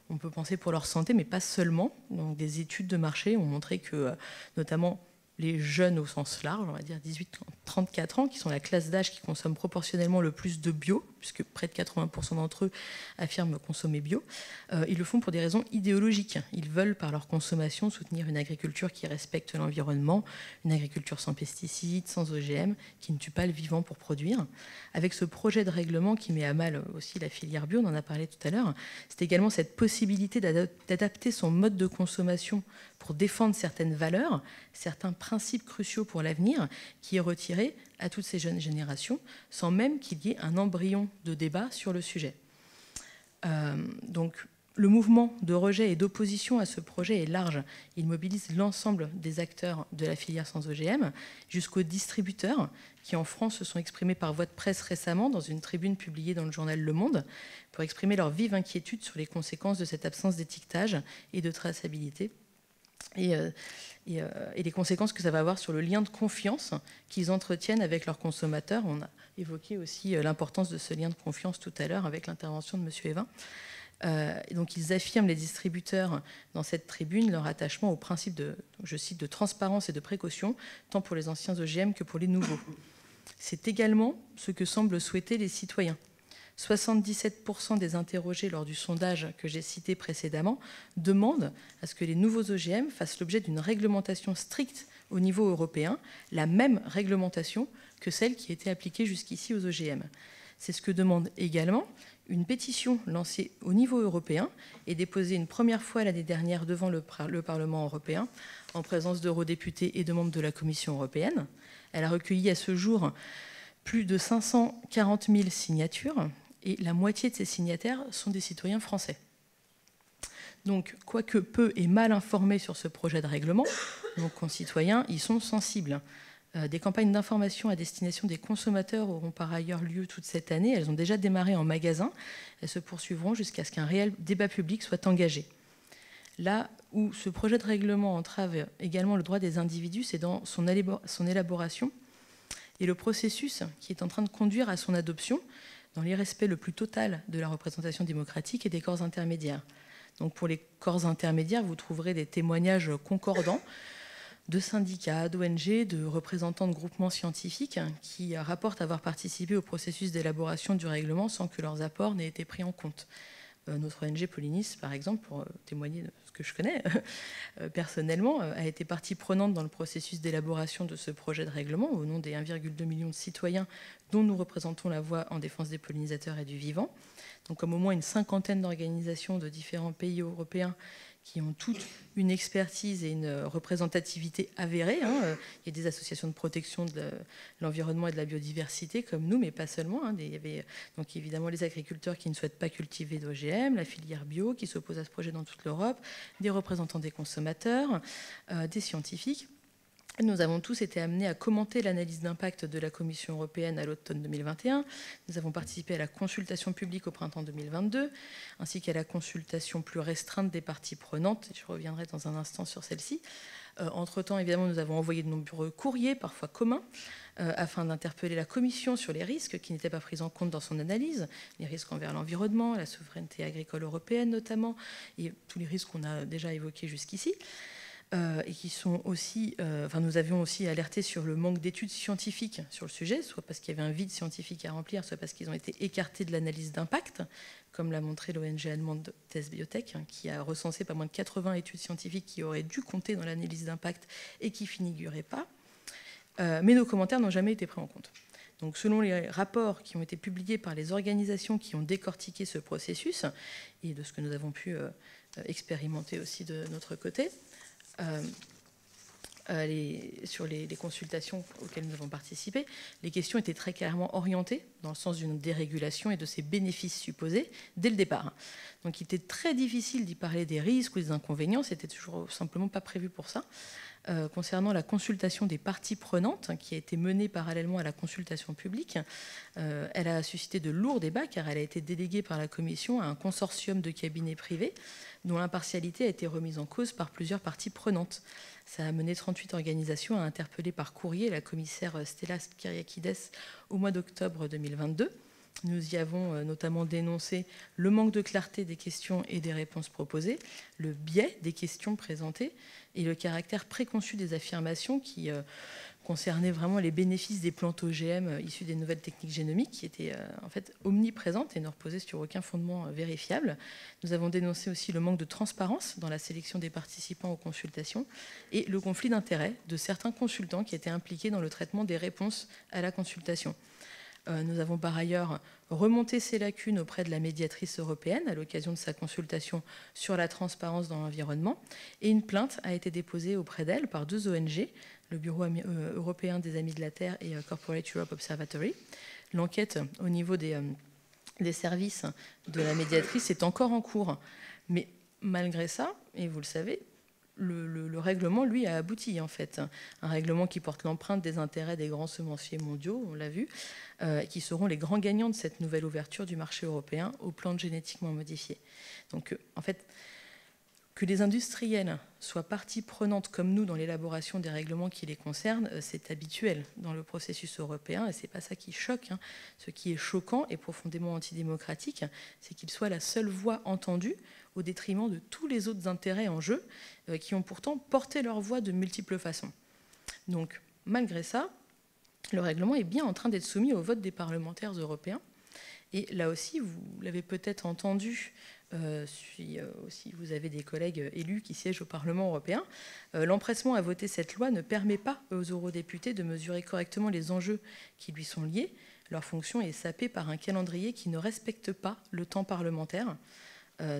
on peut penser pour leur santé, mais pas seulement. Donc, des études de marché ont montré que, notamment, les jeunes au sens large, on va dire 18-34 ans, qui sont la classe d'âge qui consomme proportionnellement le plus de bio, puisque près de 80% d'entre eux affirment consommer bio, ils le font pour des raisons idéologiques. Ils veulent, par leur consommation, soutenir une agriculture qui respecte l'environnement, une agriculture sans pesticides, sans OGM, qui ne tue pas le vivant pour produire. Avec ce projet de règlement qui met à mal aussi la filière bio, on en a parlé tout à l'heure, c'est également cette possibilité d'adapter son mode de consommation pour défendre certaines valeurs, certains principes cruciaux pour l'avenir, qui est retiré à toutes ces jeunes générations, sans même qu'il y ait un embryon de débat sur le sujet. Donc, le mouvement de rejet et d'opposition à ce projet est large. Il mobilise l'ensemble des acteurs de la filière sans OGM, jusqu'aux distributeurs, qui en France se sont exprimés par voie de presse récemment dans une tribune publiée dans le journal Le Monde, pour exprimer leur vive inquiétude sur les conséquences de cette absence d'étiquetage et de traçabilité, et les conséquences que ça va avoir sur le lien de confiance qu'ils entretiennent avec leurs consommateurs. On a évoqué aussi l'importance de ce lien de confiance tout à l'heure avec l'intervention de M. Evin. Donc ils affirment, les distributeurs, dans cette tribune, leur attachement au principe de, je cite, de transparence et de précaution, tant pour les anciens OGM que pour les nouveaux. C'est également ce que semblent souhaiter les citoyens. 77% des interrogés lors du sondage que j'ai cité précédemment demandent à ce que les nouveaux OGM fassent l'objet d'une réglementation stricte au niveau européen, la même réglementation que celle qui était appliquée jusqu'ici aux OGM. C'est ce que demande également une pétition lancée au niveau européen et déposée une première fois l'année dernière devant le Parlement européen, en présence d'eurodéputés et de membres de la Commission européenne. Elle a recueilli à ce jour plus de 540 000 signatures, et la moitié de ces signataires sont des citoyens français. Donc, quoique peu et mal informés sur ce projet de règlement, nos concitoyens y sont sensibles. Des campagnes d'information à destination des consommateurs auront par ailleurs lieu toute cette année. Elles ont déjà démarré en magasin. Elles se poursuivront jusqu'à ce qu'un réel débat public soit engagé. Là où ce projet de règlement entrave également le droit des individus, c'est dans son élaboration et le processus qui est en train de conduire à son adoption dans l'irrespect le plus total de la représentation démocratique et des corps intermédiaires. Donc pour les corps intermédiaires, vous trouverez des témoignages concordants de syndicats, d'ONG, de représentants de groupements scientifiques qui rapportent avoir participé au processus d'élaboration du règlement sans que leurs apports n'aient été pris en compte. Notre ONG Polynis, par exemple, pour témoigner de ce que je connais personnellement, a été partie prenante dans le processus d'élaboration de ce projet de règlement au nom des 1,2 million de citoyens dont nous représentons la voix en défense des pollinisateurs et du vivant. Donc comme au moins une cinquantaine d'organisations de différents pays européens qui ont toutes une expertise et une représentativité avérée. Il y a des associations de protection de l'environnement et de la biodiversité comme nous, mais pas seulement. Il y avait donc évidemment les agriculteurs qui ne souhaitent pas cultiver d'OGM, la filière bio qui s'oppose à ce projet dans toute l'Europe, des représentants des consommateurs, des scientifiques. Nous avons tous été amenés à commenter l'analyse d'impact de la Commission européenne à l'automne 2021. Nous avons participé à la consultation publique au printemps 2022, ainsi qu'à la consultation plus restreinte des parties prenantes. Je reviendrai dans un instant sur celle-ci. Entre-temps, évidemment, nous avons envoyé de nombreux courriers, parfois communs, afin d'interpeller la Commission sur les risques qui n'étaient pas pris en compte dans son analyse, les risques envers l'environnement, la souveraineté agricole européenne notamment, et tous les risques qu'on a déjà évoqués jusqu'ici. Et qui sont aussi, nous avions aussi alerté sur le manque d'études scientifiques sur le sujet, soit parce qu'il y avait un vide scientifique à remplir, soit parce qu'ils ont été écartés de l'analyse d'impact, comme l'a montré l'ONG allemande Test Biotech, qui a recensé pas moins de 80 études scientifiques qui auraient dû compter dans l'analyse d'impact et qui n'y figuraient pas. Mais nos commentaires n'ont jamais été pris en compte. Donc, selon les rapports qui ont été publiés par les organisations qui ont décortiqué ce processus, et de ce que nous avons pu expérimenter aussi de notre côté, sur les consultations auxquelles nous avons participé, les questions étaient très clairement orientées dans le sens d'une dérégulation et de ses bénéfices supposés dès le départ. Donc il était très difficile d'y parler des risques ou des inconvénients, c'était toujours simplement pas prévu pour ça. Concernant la consultation des parties prenantes, qui a été menée parallèlement à la consultation publique, elle a suscité de lourds débats car elle a été déléguée par la Commission à un consortium de cabinets privés dont l'impartialité a été remise en cause par plusieurs parties prenantes. Ça a mené 38 organisations à interpeller par courrier la commissaire Stella Kyriakides au mois d'octobre 2022. Nous y avons notamment dénoncé le manque de clarté des questions et des réponses proposées, le biais des questions présentées et le caractère préconçu des affirmations qui concernaient vraiment les bénéfices des plantes OGM issues des nouvelles techniques génomiques qui étaient en fait omniprésentes et ne reposaient sur aucun fondement vérifiable. Nous avons dénoncé aussi le manque de transparence dans la sélection des participants aux consultations et le conflit d'intérêts de certains consultants qui étaient impliqués dans le traitement des réponses à la consultation. Nous avons par ailleurs remonté ces lacunes auprès de la médiatrice européenne à l'occasion de sa consultation sur la transparence dans l'environnement et une plainte a été déposée auprès d'elle par 2 ONG, le Bureau européen des Amis de la Terre et Corporate Europe Observatory. L'enquête au niveau des services de la médiatrice est encore en cours, mais malgré ça, et vous le savez, le règlement, lui, a abouti, en fait. Un règlement qui porte l'empreinte des intérêts des grands semenciers mondiaux, on l'a vu, qui seront les grands gagnants de cette nouvelle ouverture du marché européen aux plantes génétiquement modifiées. Donc, en fait, que les industriels soient partie prenante comme nous dans l'élaboration des règlements qui les concernent, c'est habituel dans le processus européen et ce n'est pas ça qui choque. Ce qui est choquant et profondément antidémocratique, c'est qu'ils soient la seule voix entendue au détriment de tous les autres intérêts en jeu qui ont pourtant porté leur voix de multiples façons. Donc, malgré ça, le règlement est bien en train d'être soumis au vote des parlementaires européens Et là aussi, vous l'avez peut-être entendu, si vous avez des collègues élus qui siègent au Parlement européen, l'empressement à voter cette loi ne permet pas aux eurodéputés de mesurer correctement les enjeux qui lui sont liés. Leur fonction est sapée par un calendrier qui ne respecte pas le temps parlementaire.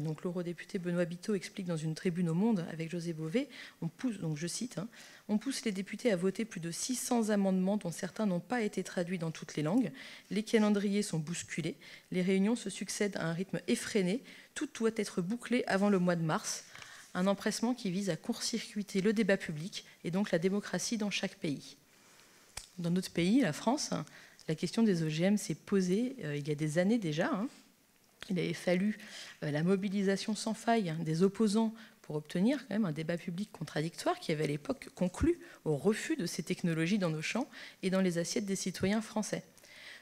Donc l'eurodéputé Benoît Biteau explique dans une tribune au Monde avec José Bové, on pousse, donc je cite, on pousse les députés à voter plus de 600 amendements dont certains n'ont pas été traduits dans toutes les langues. Les calendriers sont bousculés, les réunions se succèdent à un rythme effréné, tout doit être bouclé avant le mois de mars. Un empressement qui vise à court-circuiter le débat public et donc la démocratie dans chaque pays. Dans notre pays, la France, la question des OGM s'est posée il y a des années déjà. Il avait fallu la mobilisation sans faille des opposants pour obtenir quand même un débat public contradictoire qui avait à l'époque conclu au refus de ces technologies dans nos champs et dans les assiettes des citoyens français.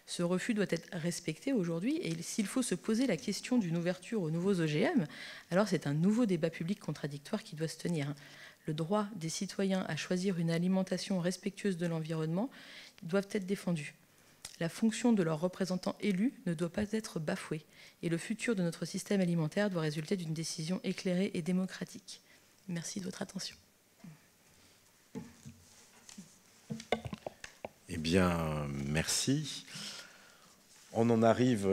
Ce refus doit être respecté aujourd'hui et s'il faut se poser la question d'une ouverture aux nouveaux OGM, alors c'est un nouveau débat public contradictoire qui doit se tenir. Le droit des citoyens à choisir une alimentation respectueuse de l'environnement doivent être défendus. La fonction de leurs représentants élus ne doit pas être bafouée et le futur de notre système alimentaire doit résulter d'une décision éclairée et démocratique. Merci de votre attention. Eh bien, merci. On en arrive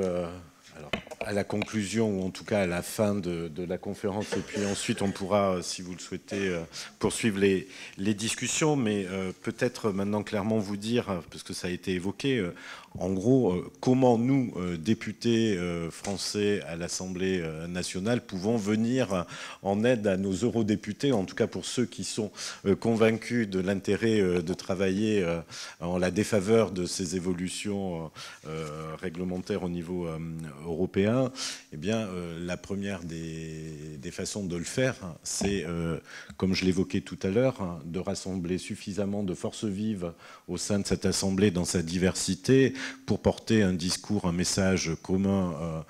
à la conclusion, ou en tout cas à la fin de la conférence, et puis ensuite on pourra, si vous le souhaitez, poursuivre les discussions, mais peut-être maintenant clairement vous dire, parce que ça a été évoqué, en gros, comment nous, députés français à l'Assemblée nationale, pouvons venir en aide à nos eurodéputés, en tout cas pour ceux qui sont convaincus de l'intérêt de travailler en la défaveur de ces évolutions réglementaires au niveau européen. Eh bien, la première des façons de le faire, c'est, comme je l'évoquais tout à l'heure, de rassembler suffisamment de forces vives au sein de cette Assemblée dans sa diversité pour porter un discours, un message commun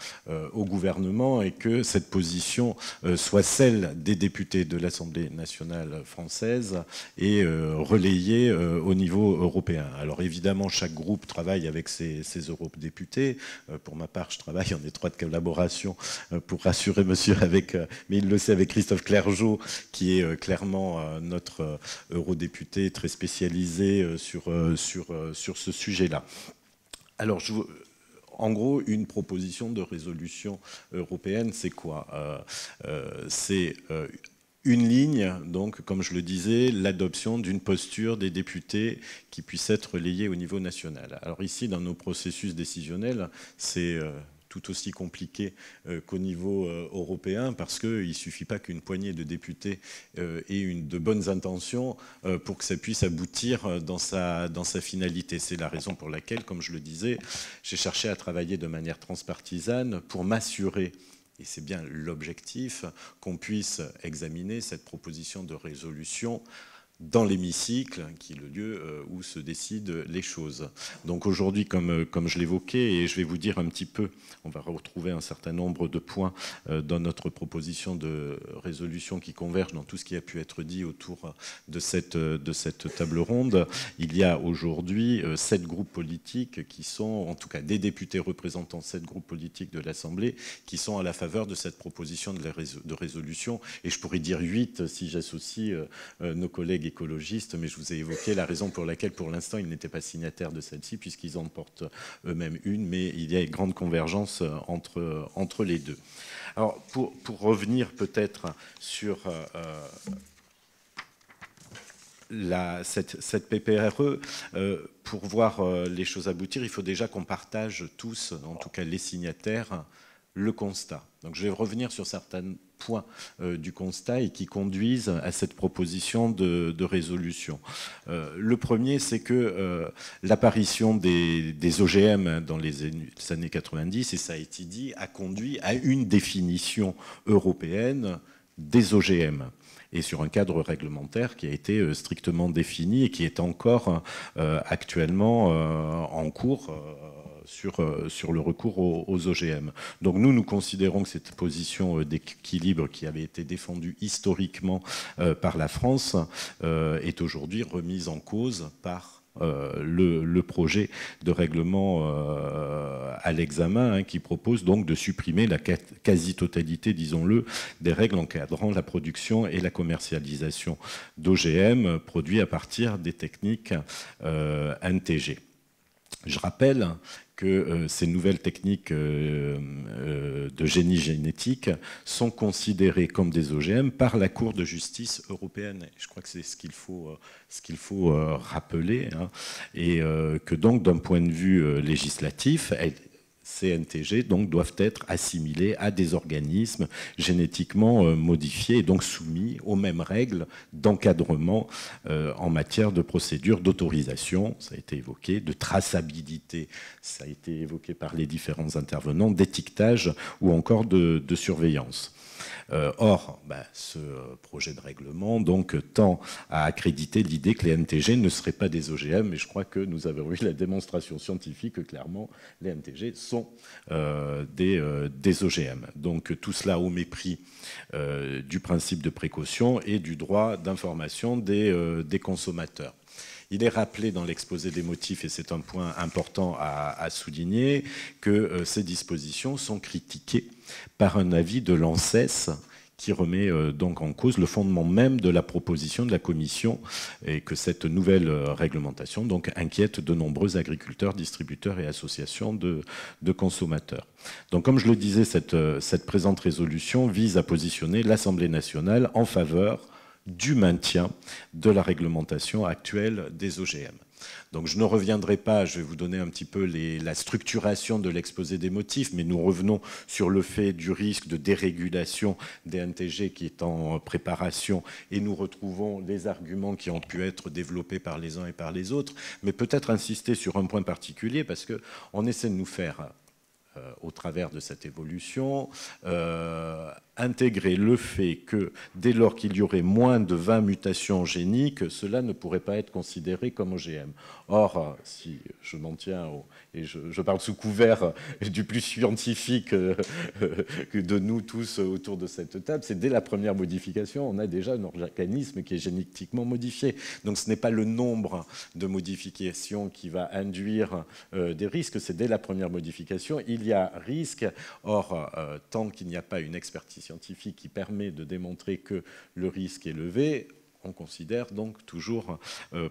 au gouvernement et que cette position soit celle des députés de l'Assemblée nationale française et relayée au niveau européen. Alors évidemment, chaque groupe travaille avec ses eurodéputés. Pour ma part, je travaille en étroite collaboration pour rassurer monsieur mais il le sait, avec Christophe Clergeau, qui est clairement notre eurodéputé très spécialisé sur ce sujet-là. Alors, en gros, une proposition de résolution européenne, c'est quoi? C'est une ligne, donc, comme je le disais, l'adoption d'une posture des députés qui puisse être relayée au niveau national. Alors ici, dans nos processus décisionnels, c'est tout aussi compliqué qu'au niveau européen, parce qu'il ne suffit pas qu'une poignée de députés ait de bonnes intentions pour que ça puisse aboutir dans sa finalité. C'est la raison pour laquelle, comme je le disais, j'ai cherché à travailler de manière transpartisane pour m'assurer, et c'est bien l'objectif, qu'on puisse examiner cette proposition de résolution dans l'hémicycle, qui est le lieu où se décident les choses. Donc aujourd'hui, comme je l'évoquais, et je vais vous dire un petit peu, on va retrouver un certain nombre de points dans notre proposition de résolution qui convergent dans tout ce qui a pu être dit autour de cette table ronde. Il y a aujourd'hui 7 groupes politiques qui sont, en tout cas des députés représentant 7 groupes politiques de l'Assemblée, qui sont à la faveur de cette proposition de résolution. Et je pourrais dire 8 si j'associe nos collègues écologistes, mais je vous ai évoqué la raison pour laquelle, pour l'instant, ils n'étaient pas signataires de celle-ci, puisqu'ils en portent eux-mêmes une, mais il y a une grande convergence entre les deux. Alors, pour revenir peut-être sur cette PPRE, pour voir les choses aboutir, il faut déjà qu'on partage tous, en tout cas les signataires, le constat. Donc je vais revenir sur certains points du constat et qui conduisent à cette proposition de résolution. Le premier, c'est que l'apparition des OGM dans les années 90, et ça a été dit, a conduit à une définition européenne des OGM, et sur un cadre réglementaire qui a été strictement défini et qui est encore actuellement en cours sur le recours aux OGM. Donc nous considérons que cette position d'équilibre qui avait été défendue historiquement par la France est aujourd'hui remise en cause par le projet de règlement à l'examen, qui propose donc de supprimer la quasi-totalité, disons-le, des règles encadrant la production et la commercialisation d'OGM produits à partir des techniques NTG. Je rappelle que ces nouvelles techniques de génie génétique sont considérées comme des OGM par la Cour de justice européenne. Je crois que c'est ce qu'il faut rappeler, et que donc d'un point de vue législatif, ces NTG donc, doivent être assimilés à des organismes génétiquement modifiés et donc soumis aux mêmes règles d'encadrement en matière de procédure d'autorisation, ça a été évoqué, de traçabilité, ça a été évoqué par les différents intervenants, d'étiquetage ou encore de surveillance. Or, ce projet de règlement donc, tend à accréditer l'idée que les NTG ne seraient pas des OGM, et je crois que nous avons eu la démonstration scientifique que clairement les NTG sont des OGM. Donc tout cela au mépris du principe de précaution et du droit d'information des consommateurs. Il est rappelé dans l'exposé des motifs, et c'est un point important à souligner, que ces dispositions sont critiquées par un avis de l'ANSES qui remet donc en cause le fondement même de la proposition de la Commission, et que cette nouvelle réglementation donc inquiète de nombreux agriculteurs, distributeurs et associations de consommateurs. Donc, comme je le disais, cette présente résolution vise à positionner l'Assemblée nationale en faveur du maintien de la réglementation actuelle des OGM. Donc je ne reviendrai pas, je vais vous donner un petit peu la structuration de l'exposé des motifs, mais nous revenons sur le fait du risque de dérégulation des NTG qui est en préparation, et nous retrouvons les arguments qui ont pu être développés par les uns et par les autres, mais peut-être insister sur un point particulier, parce qu'on essaie de nous faire, au travers de cette évolution, intégrer le fait que dès lors qu'il y aurait moins de 20 mutations géniques, cela ne pourrait pas être considéré comme OGM. Or, si je m'en tiens, et je parle sous couvert du plus scientifique que de nous tous autour de cette table, c'est dès la première modification, on a déjà un organisme qui est génétiquement modifié. Donc ce n'est pas le nombre de modifications qui va induire des risques, c'est dès la première modification, il y a risque. Or, tant qu'il n'y a pas une expertise scientifique qui permet de démontrer que le risque est levé, on considère donc toujours,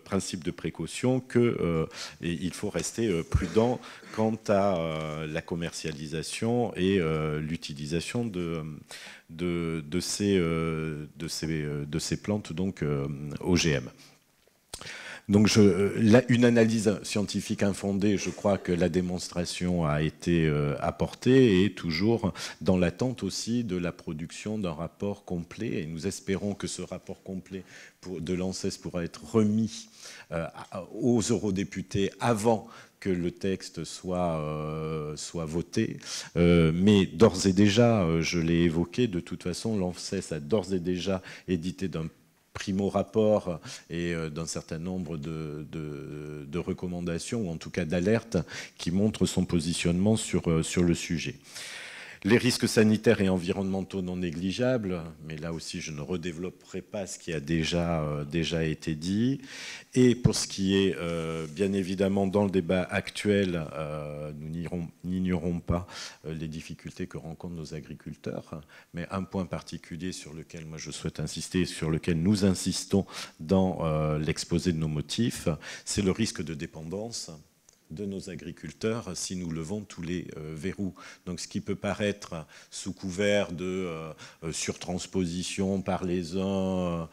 principe de précaution, qu'il faut rester prudent quant à la commercialisation et l'utilisation de ces plantes donc, OGM. Donc une analyse scientifique infondée, je crois que la démonstration a été apportée, et toujours dans l'attente aussi de la production d'un rapport complet. Et nous espérons que ce rapport complet de l'ANSES pourra être remis aux eurodéputés avant que le texte soit voté. Mais d'ores et déjà, je l'ai évoqué, de toute façon, l'ANSES a d'ores et déjà édité d'un primo-rapport et d'un certain nombre de recommandations, ou en tout cas d'alertes, qui montrent son positionnement sur le sujet. Les risques sanitaires et environnementaux non négligeables, mais là aussi je ne redévelopperai pas ce qui a déjà été dit. Et pour ce qui est bien évidemment dans le débat actuel, nous n'ignorons pas les difficultés que rencontrent nos agriculteurs, mais un point particulier sur lequel moi je souhaite insister, sur lequel nous insistons dans l'exposé de nos motifs, c'est le risque de dépendance de nos agriculteurs si nous levons tous les verrous. Donc ce qui peut paraître sous couvert de surtransposition par les uns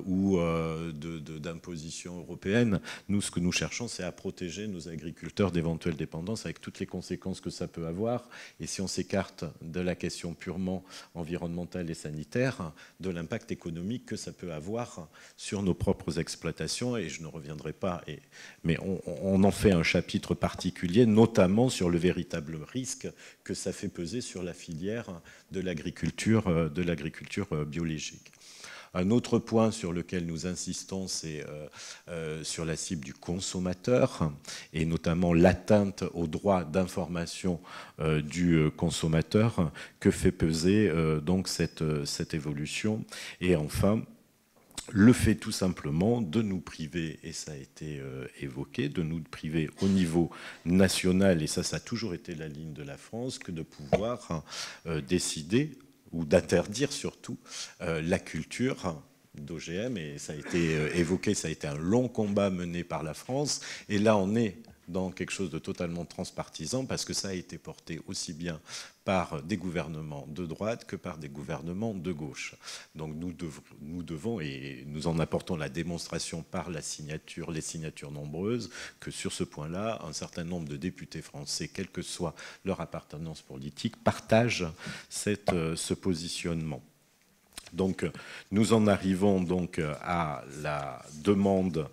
ou d'imposition européenne, nous ce que nous cherchons c'est à protéger nos agriculteurs d'éventuelles dépendances avec toutes les conséquences que ça peut avoir, et si on s'écarte de la question purement environnementale et sanitaire, de l'impact économique que ça peut avoir sur nos propres exploitations. Et je ne reviendrai pas, mais on en fait un chapitre particulier, notamment sur le véritable risque que ça fait peser sur la filière de l'agriculture biologique. Un autre point sur lequel nous insistons, c'est sur la cible du consommateur, et notamment l'atteinte au droit d'information du consommateur que fait peser donc cette évolution. Et enfin, le fait tout simplement de nous priver, et ça a été évoqué, de nous priver au niveau national, et ça a toujours été la ligne de la France, que de pouvoir décider, ou d'interdire surtout, la culture d'OGM, et ça a été évoqué, ça a été un long combat mené par la France, et là on est dans quelque chose de totalement transpartisan, parce que ça a été porté aussi bien par des gouvernements de droite que par des gouvernements de gauche. Donc nous devons, et nous en apportons la démonstration par la signature, les signatures nombreuses, que sur ce point-là, un certain nombre de députés français, quelle que soit leur appartenance politique, partagent ce positionnement. Donc, nous en arrivons donc à la demande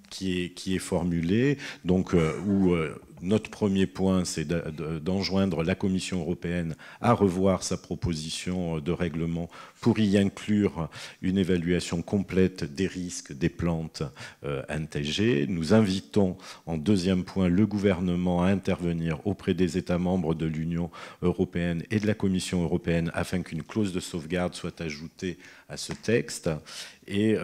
qui est formulée, donc où notre premier point, c'est d'enjoindre la Commission européenne à revoir sa proposition de règlement pour y inclure une évaluation complète des risques des plantes NTG. Nous invitons, en deuxième point, le gouvernement à intervenir auprès des États membres de l'Union européenne et de la Commission européenne afin qu'une clause de sauvegarde soit ajoutée à ce texte, et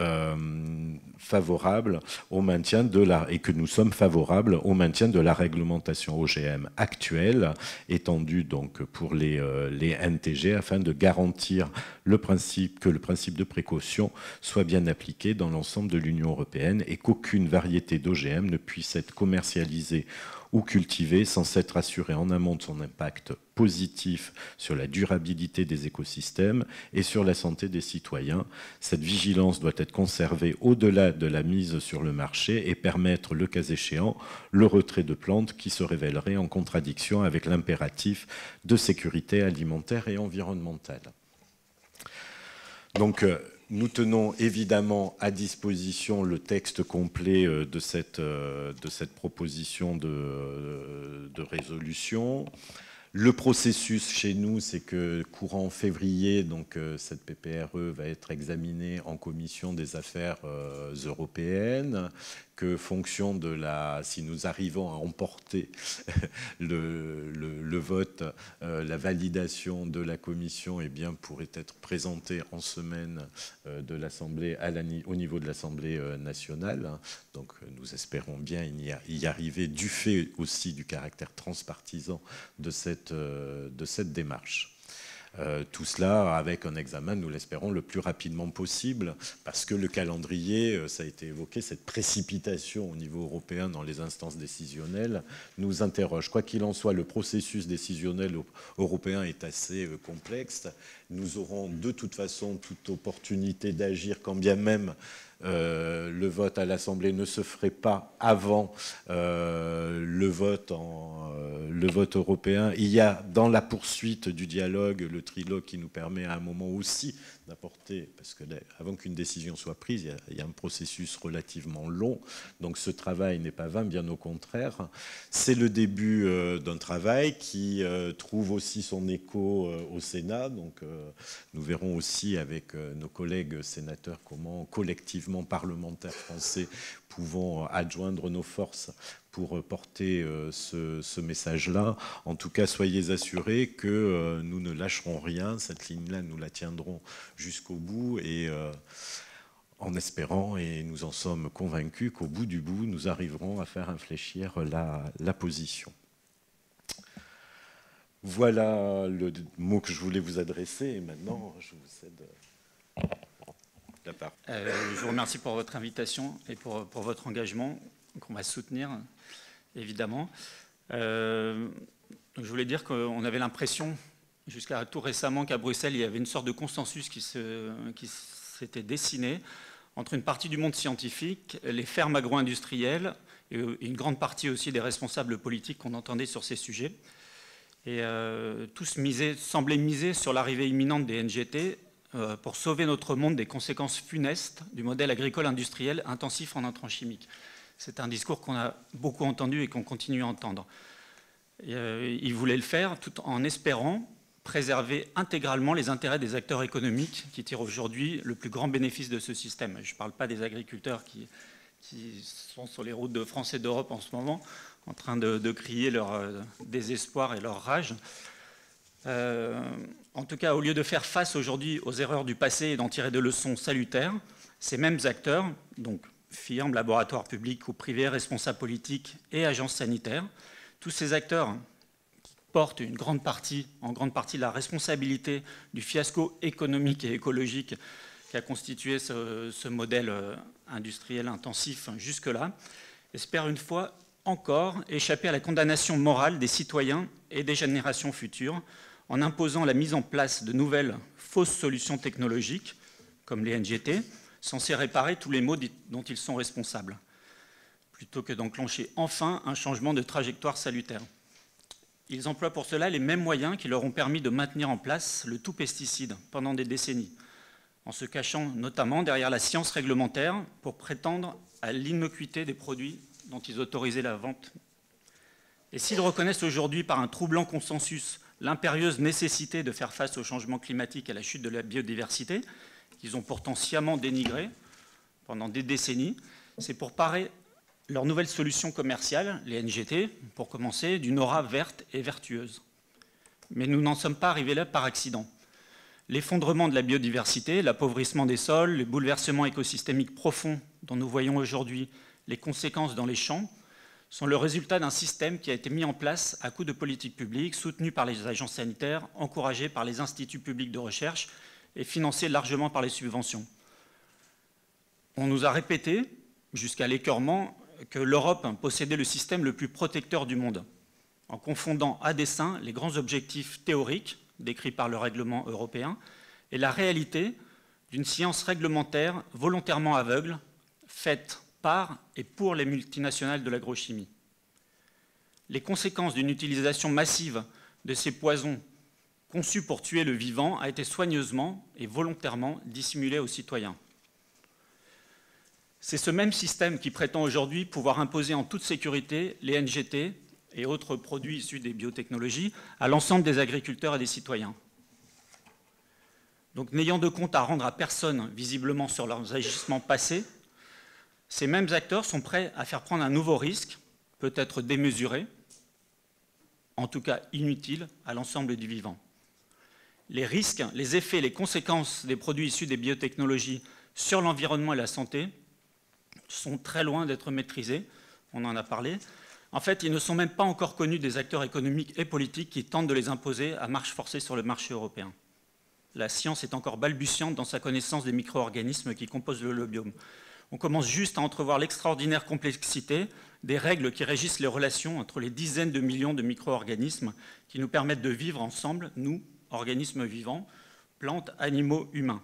favorable au maintien et que nous sommes favorables au maintien de la réglementation OGM actuelle, étendue donc pour les NTG, afin de garantir que le principe de précaution soit bien appliqué dans l'ensemble de l'Union européenne et qu'aucune variété d'OGM ne puisse être commercialisée ou cultivée sans s'être assurée en amont de son impact positif sur la durabilité des écosystèmes et sur la santé des citoyens. Cette vigilance doit être conservée au-delà de la mise sur le marché et permettre, le cas échéant, le retrait de plantes qui se révéleraient en contradiction avec l'impératif de sécurité alimentaire et environnementale. Donc, nous tenons évidemment à disposition le texte complet de cette proposition de résolution. Le processus chez nous, c'est que courant février, donc cette PPRE va être examinée en commission des affaires européennes, que fonction de si nous arrivons à emporter le vote, la validation de la commission, eh bien, pourrait être présentée en semaine de l'Assemblée au niveau de l'Assemblée nationale. Donc nous espérons bien y arriver du fait aussi du caractère transpartisan de cette démarche. Tout cela avec un examen, nous l'espérons, le plus rapidement possible, parce que le calendrier, ça a été évoqué, cette précipitation au niveau européen dans les instances décisionnelles nous interroge. Quoi qu'il en soit, le processus décisionnel européen est assez complexe. Nous aurons de toute façon toute opportunité d'agir, quand bien même le vote à l'Assemblée ne se ferait pas avant le vote européen. Il y a dans la poursuite du dialogue le trilogue qui nous permet à un moment aussi d'apporter, parce que avant qu'une décision soit prise, il y a un processus relativement long, donc ce travail n'est pas vain, bien au contraire. C'est le début d'un travail qui trouve aussi son écho au Sénat, donc nous verrons aussi avec nos collègues sénateurs comment collectivement parlementaires français pouvons adjoindre nos forces pour porter ce message-là. En tout cas, soyez assurés que nous ne lâcherons rien. Cette ligne-là, nous la tiendrons jusqu'au bout, et en espérant, et nous en sommes convaincus, qu'au bout du bout, nous arriverons à faire infléchir la position. Voilà le mot que je voulais vous adresser, et maintenant, je vous cède la parole. Je vous remercie pour votre invitation et pour votre engagement, qu'on va soutenir, évidemment. Je voulais dire qu'on avait l'impression, jusqu'à tout récemment, qu'à Bruxelles, il y avait une sorte de consensus qui s'était dessiné entre une partie du monde scientifique, les fermes agro-industrielles et une grande partie aussi des responsables politiques qu'on entendait sur ces sujets. Et tous semblaient miser sur l'arrivée imminente des NGT pour sauver notre monde des conséquences funestes du modèle agricole industriel intensif en intrants chimiques. C'est un discours qu'on a beaucoup entendu et qu'on continue à entendre. Ils voulaient le faire tout en espérant préserver intégralement les intérêts des acteurs économiques qui tirent aujourd'hui le plus grand bénéfice de ce système. Je ne parle pas des agriculteurs qui sont sur les routes de France et d'Europe en ce moment, en train de crier leur désespoir et leur rage. En tout cas, au lieu de faire face aujourd'hui aux erreurs du passé et d'en tirer des leçons salutaires, ces mêmes acteurs, donc firmes, laboratoires publics ou privés, responsables politiques et agences sanitaires, tous ces acteurs qui portent en grande partie la responsabilité du fiasco économique et écologique qui a constitué ce modèle industriel intensif jusque-là, espèrent une fois encore échapper à la condamnation morale des citoyens et des générations futures en imposant la mise en place de nouvelles fausses solutions technologiques, comme les NGT, censées réparer tous les maux dont ils sont responsables, plutôt que d'enclencher enfin un changement de trajectoire salutaire. Ils emploient pour cela les mêmes moyens qui leur ont permis de maintenir en place le tout pesticide pendant des décennies, en se cachant notamment derrière la science réglementaire pour prétendre à l'innocuité des produits dont ils autorisaient la vente. Et s'ils reconnaissent aujourd'hui par un troublant consensus l'impérieuse nécessité de faire face au changement climatique et à la chute de la biodiversité, qu'ils ont pourtant sciemment dénigré pendant des décennies, c'est pour parer leur nouvelle solution commerciale, les NGT, pour commencer, d'une aura verte et vertueuse. Mais nous n'en sommes pas arrivés là par accident. L'effondrement de la biodiversité, l'appauvrissement des sols, les bouleversements écosystémiques profonds dont nous voyons aujourd'hui les conséquences dans les champs, sont le résultat d'un système qui a été mis en place à coup de politiques publiques, soutenu par les agences sanitaires, encouragé par les instituts publics de recherche et financé largement par les subventions. On nous a répété, jusqu'à l'écœurement, que l'Europe possédait le système le plus protecteur du monde, en confondant à dessein les grands objectifs théoriques décrits par le règlement européen et la réalité d'une science réglementaire volontairement aveugle, faite par et pour les multinationales de l'agrochimie. Les conséquences d'une utilisation massive de ces poisons conçus pour tuer le vivant a été soigneusement et volontairement dissimulée aux citoyens. C'est ce même système qui prétend aujourd'hui pouvoir imposer en toute sécurité les NGT et autres produits issus des biotechnologies à l'ensemble des agriculteurs et des citoyens. Donc, n'ayant de compte à rendre à personne visiblement sur leurs agissements passés, ces mêmes acteurs sont prêts à faire prendre un nouveau risque, peut-être démesuré, en tout cas inutile, à l'ensemble du vivant. Les risques, les effets, les conséquences des produits issus des biotechnologies sur l'environnement et la santé sont très loin d'être maîtrisés, on en a parlé. En fait, ils ne sont même pas encore connus des acteurs économiques et politiques qui tentent de les imposer à marche forcée sur le marché européen. La science est encore balbutiante dans sa connaissance des micro-organismes qui composent le biome. On commence juste à entrevoir l'extraordinaire complexité des règles qui régissent les relations entre les dizaines de millions de micro-organismes qui nous permettent de vivre ensemble, nous, organismes vivants, plantes, animaux, humains.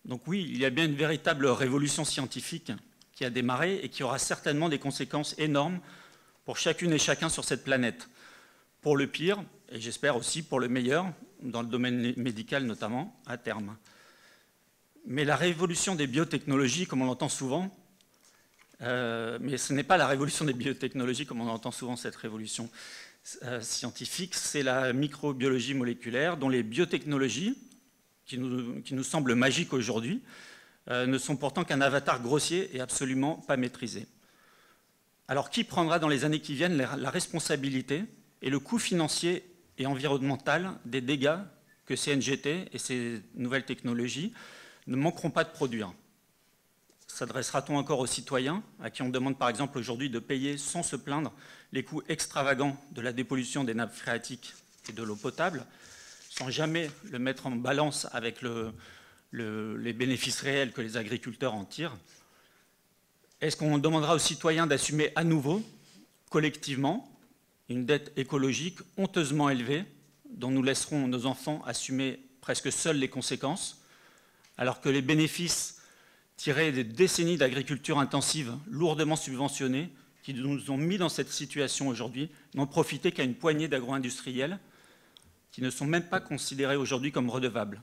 Donc oui, il y a bien une véritable révolution scientifique qui a démarré et qui aura certainement des conséquences énormes pour chacune et chacun sur cette planète. Pour le pire, et j'espère aussi pour le meilleur, dans le domaine médical notamment, à terme. Mais la révolution des biotechnologies, comme on l'entend souvent, mais ce n'est pas la révolution des biotechnologies comme on entend souvent cette révolution scientifique, c'est la microbiologie moléculaire dont les biotechnologies, qui nous semblent magiques aujourd'hui, ne sont pourtant qu'un avatar grossier et absolument pas maîtrisé. Alors qui prendra dans les années qui viennent la responsabilité et le coût financier et environnemental des dégâts que ces NGT et ces nouvelles technologies ne manqueront pas de produire? S'adressera-t-on encore aux citoyens, à qui on demande par exemple aujourd'hui de payer sans se plaindre les coûts extravagants de la dépollution des nappes phréatiques et de l'eau potable, sans jamais le mettre en balance avec les bénéfices réels que les agriculteurs en tirent? Est-ce qu'on demandera aux citoyens d'assumer à nouveau, collectivement, une dette écologique honteusement élevée, dont nous laisserons nos enfants assumer presque seuls les conséquences, alors que les bénéfices tirés des décennies d'agriculture intensive lourdement subventionnée, qui nous ont mis dans cette situation aujourd'hui, n'ont profité qu'à une poignée d'agro-industriels qui ne sont même pas considérés aujourd'hui comme redevables.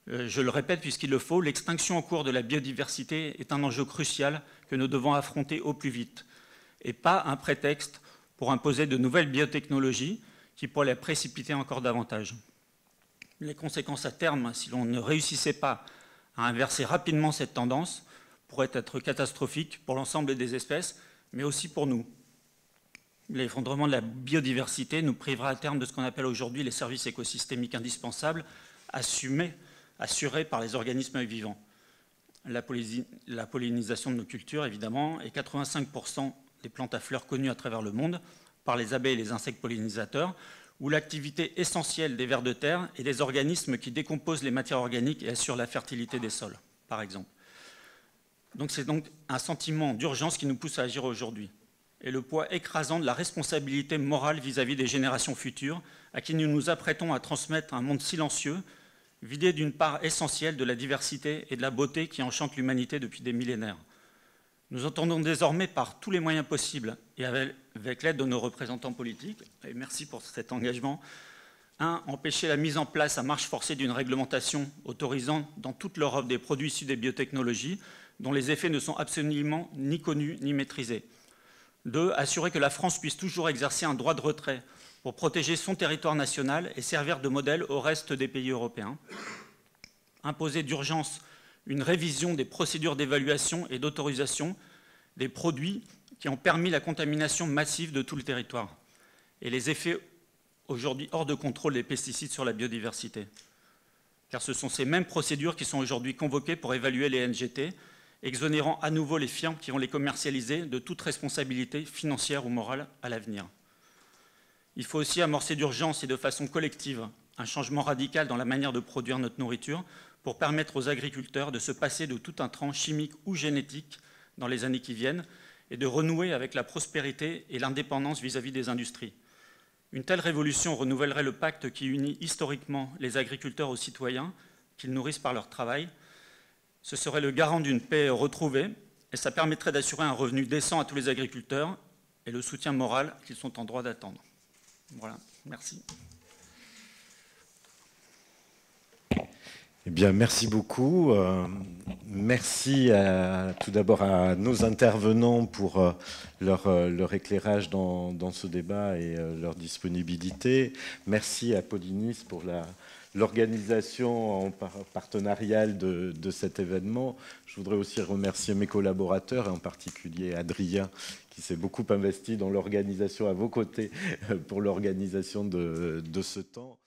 Je le répète puisqu'il le faut, l'extinction en cours de la biodiversité est un enjeu crucial que nous devons affronter au plus vite, et pas un prétexte pour imposer de nouvelles biotechnologies qui pourraient les précipiter encore davantage. Les conséquences à terme, si l'on ne réussissait pas à inverser rapidement cette tendance, pourraient être catastrophiques pour l'ensemble des espèces, mais aussi pour nous. L'effondrement de la biodiversité nous privera à terme de ce qu'on appelle aujourd'hui les services écosystémiques indispensables, assurés par les organismes vivants. La pollinisation de nos cultures, évidemment, et 85% des plantes à fleurs connues à travers le monde par les abeilles et les insectes pollinisateurs, ou l'activité essentielle des vers de terre et des organismes qui décomposent les matières organiques et assurent la fertilité des sols, par exemple. Donc c'est donc un sentiment d'urgence qui nous pousse à agir aujourd'hui, et le poids écrasant de la responsabilité morale vis-à-vis des générations futures, à qui nous nous apprêtons à transmettre un monde silencieux, vidé d'une part essentielle de la diversité et de la beauté qui enchantent l'humanité depuis des millénaires. Nous entendons désormais par tous les moyens possibles, et avec l'aide de nos représentants politiques, et merci pour cet engagement, 1. Empêcher la mise en place à marche forcée d'une réglementation autorisant dans toute l'Europe des produits issus des biotechnologies dont les effets ne sont absolument ni connus ni maîtrisés. 2. Assurer que la France puisse toujours exercer un droit de retrait pour protéger son territoire national et servir de modèle au reste des pays européens. Imposer d'urgence une révision des procédures d'évaluation et d'autorisation des produits qui ont permis la contamination massive de tout le territoire et les effets aujourd'hui hors de contrôle des pesticides sur la biodiversité. Car ce sont ces mêmes procédures qui sont aujourd'hui convoquées pour évaluer les NGT, exonérant à nouveau les firmes qui vont les commercialiser de toute responsabilité financière ou morale à l'avenir. Il faut aussi amorcer d'urgence et de façon collective un changement radical dans la manière de produire notre nourriture pour permettre aux agriculteurs de se passer de tout intrant chimique ou génétique dans les années qui viennent et de renouer avec la prospérité et l'indépendance vis-à-vis des industries. Une telle révolution renouvellerait le pacte qui unit historiquement les agriculteurs aux citoyens qu'ils nourrissent par leur travail. Ce serait le garant d'une paix retrouvée et ça permettrait d'assurer un revenu décent à tous les agriculteurs et le soutien moral qu'ils sont en droit d'attendre. Voilà, merci. Eh bien, merci beaucoup. Merci tout d'abord à nos intervenants pour leur éclairage dans ce débat et leur disponibilité. Merci à Pollinis pour l'organisation partenariale de cet événement. Je voudrais aussi remercier mes collaborateurs, et en particulier Adrien, qui s'est beaucoup investi dans l'organisation à vos côtés pour l'organisation de ce temps.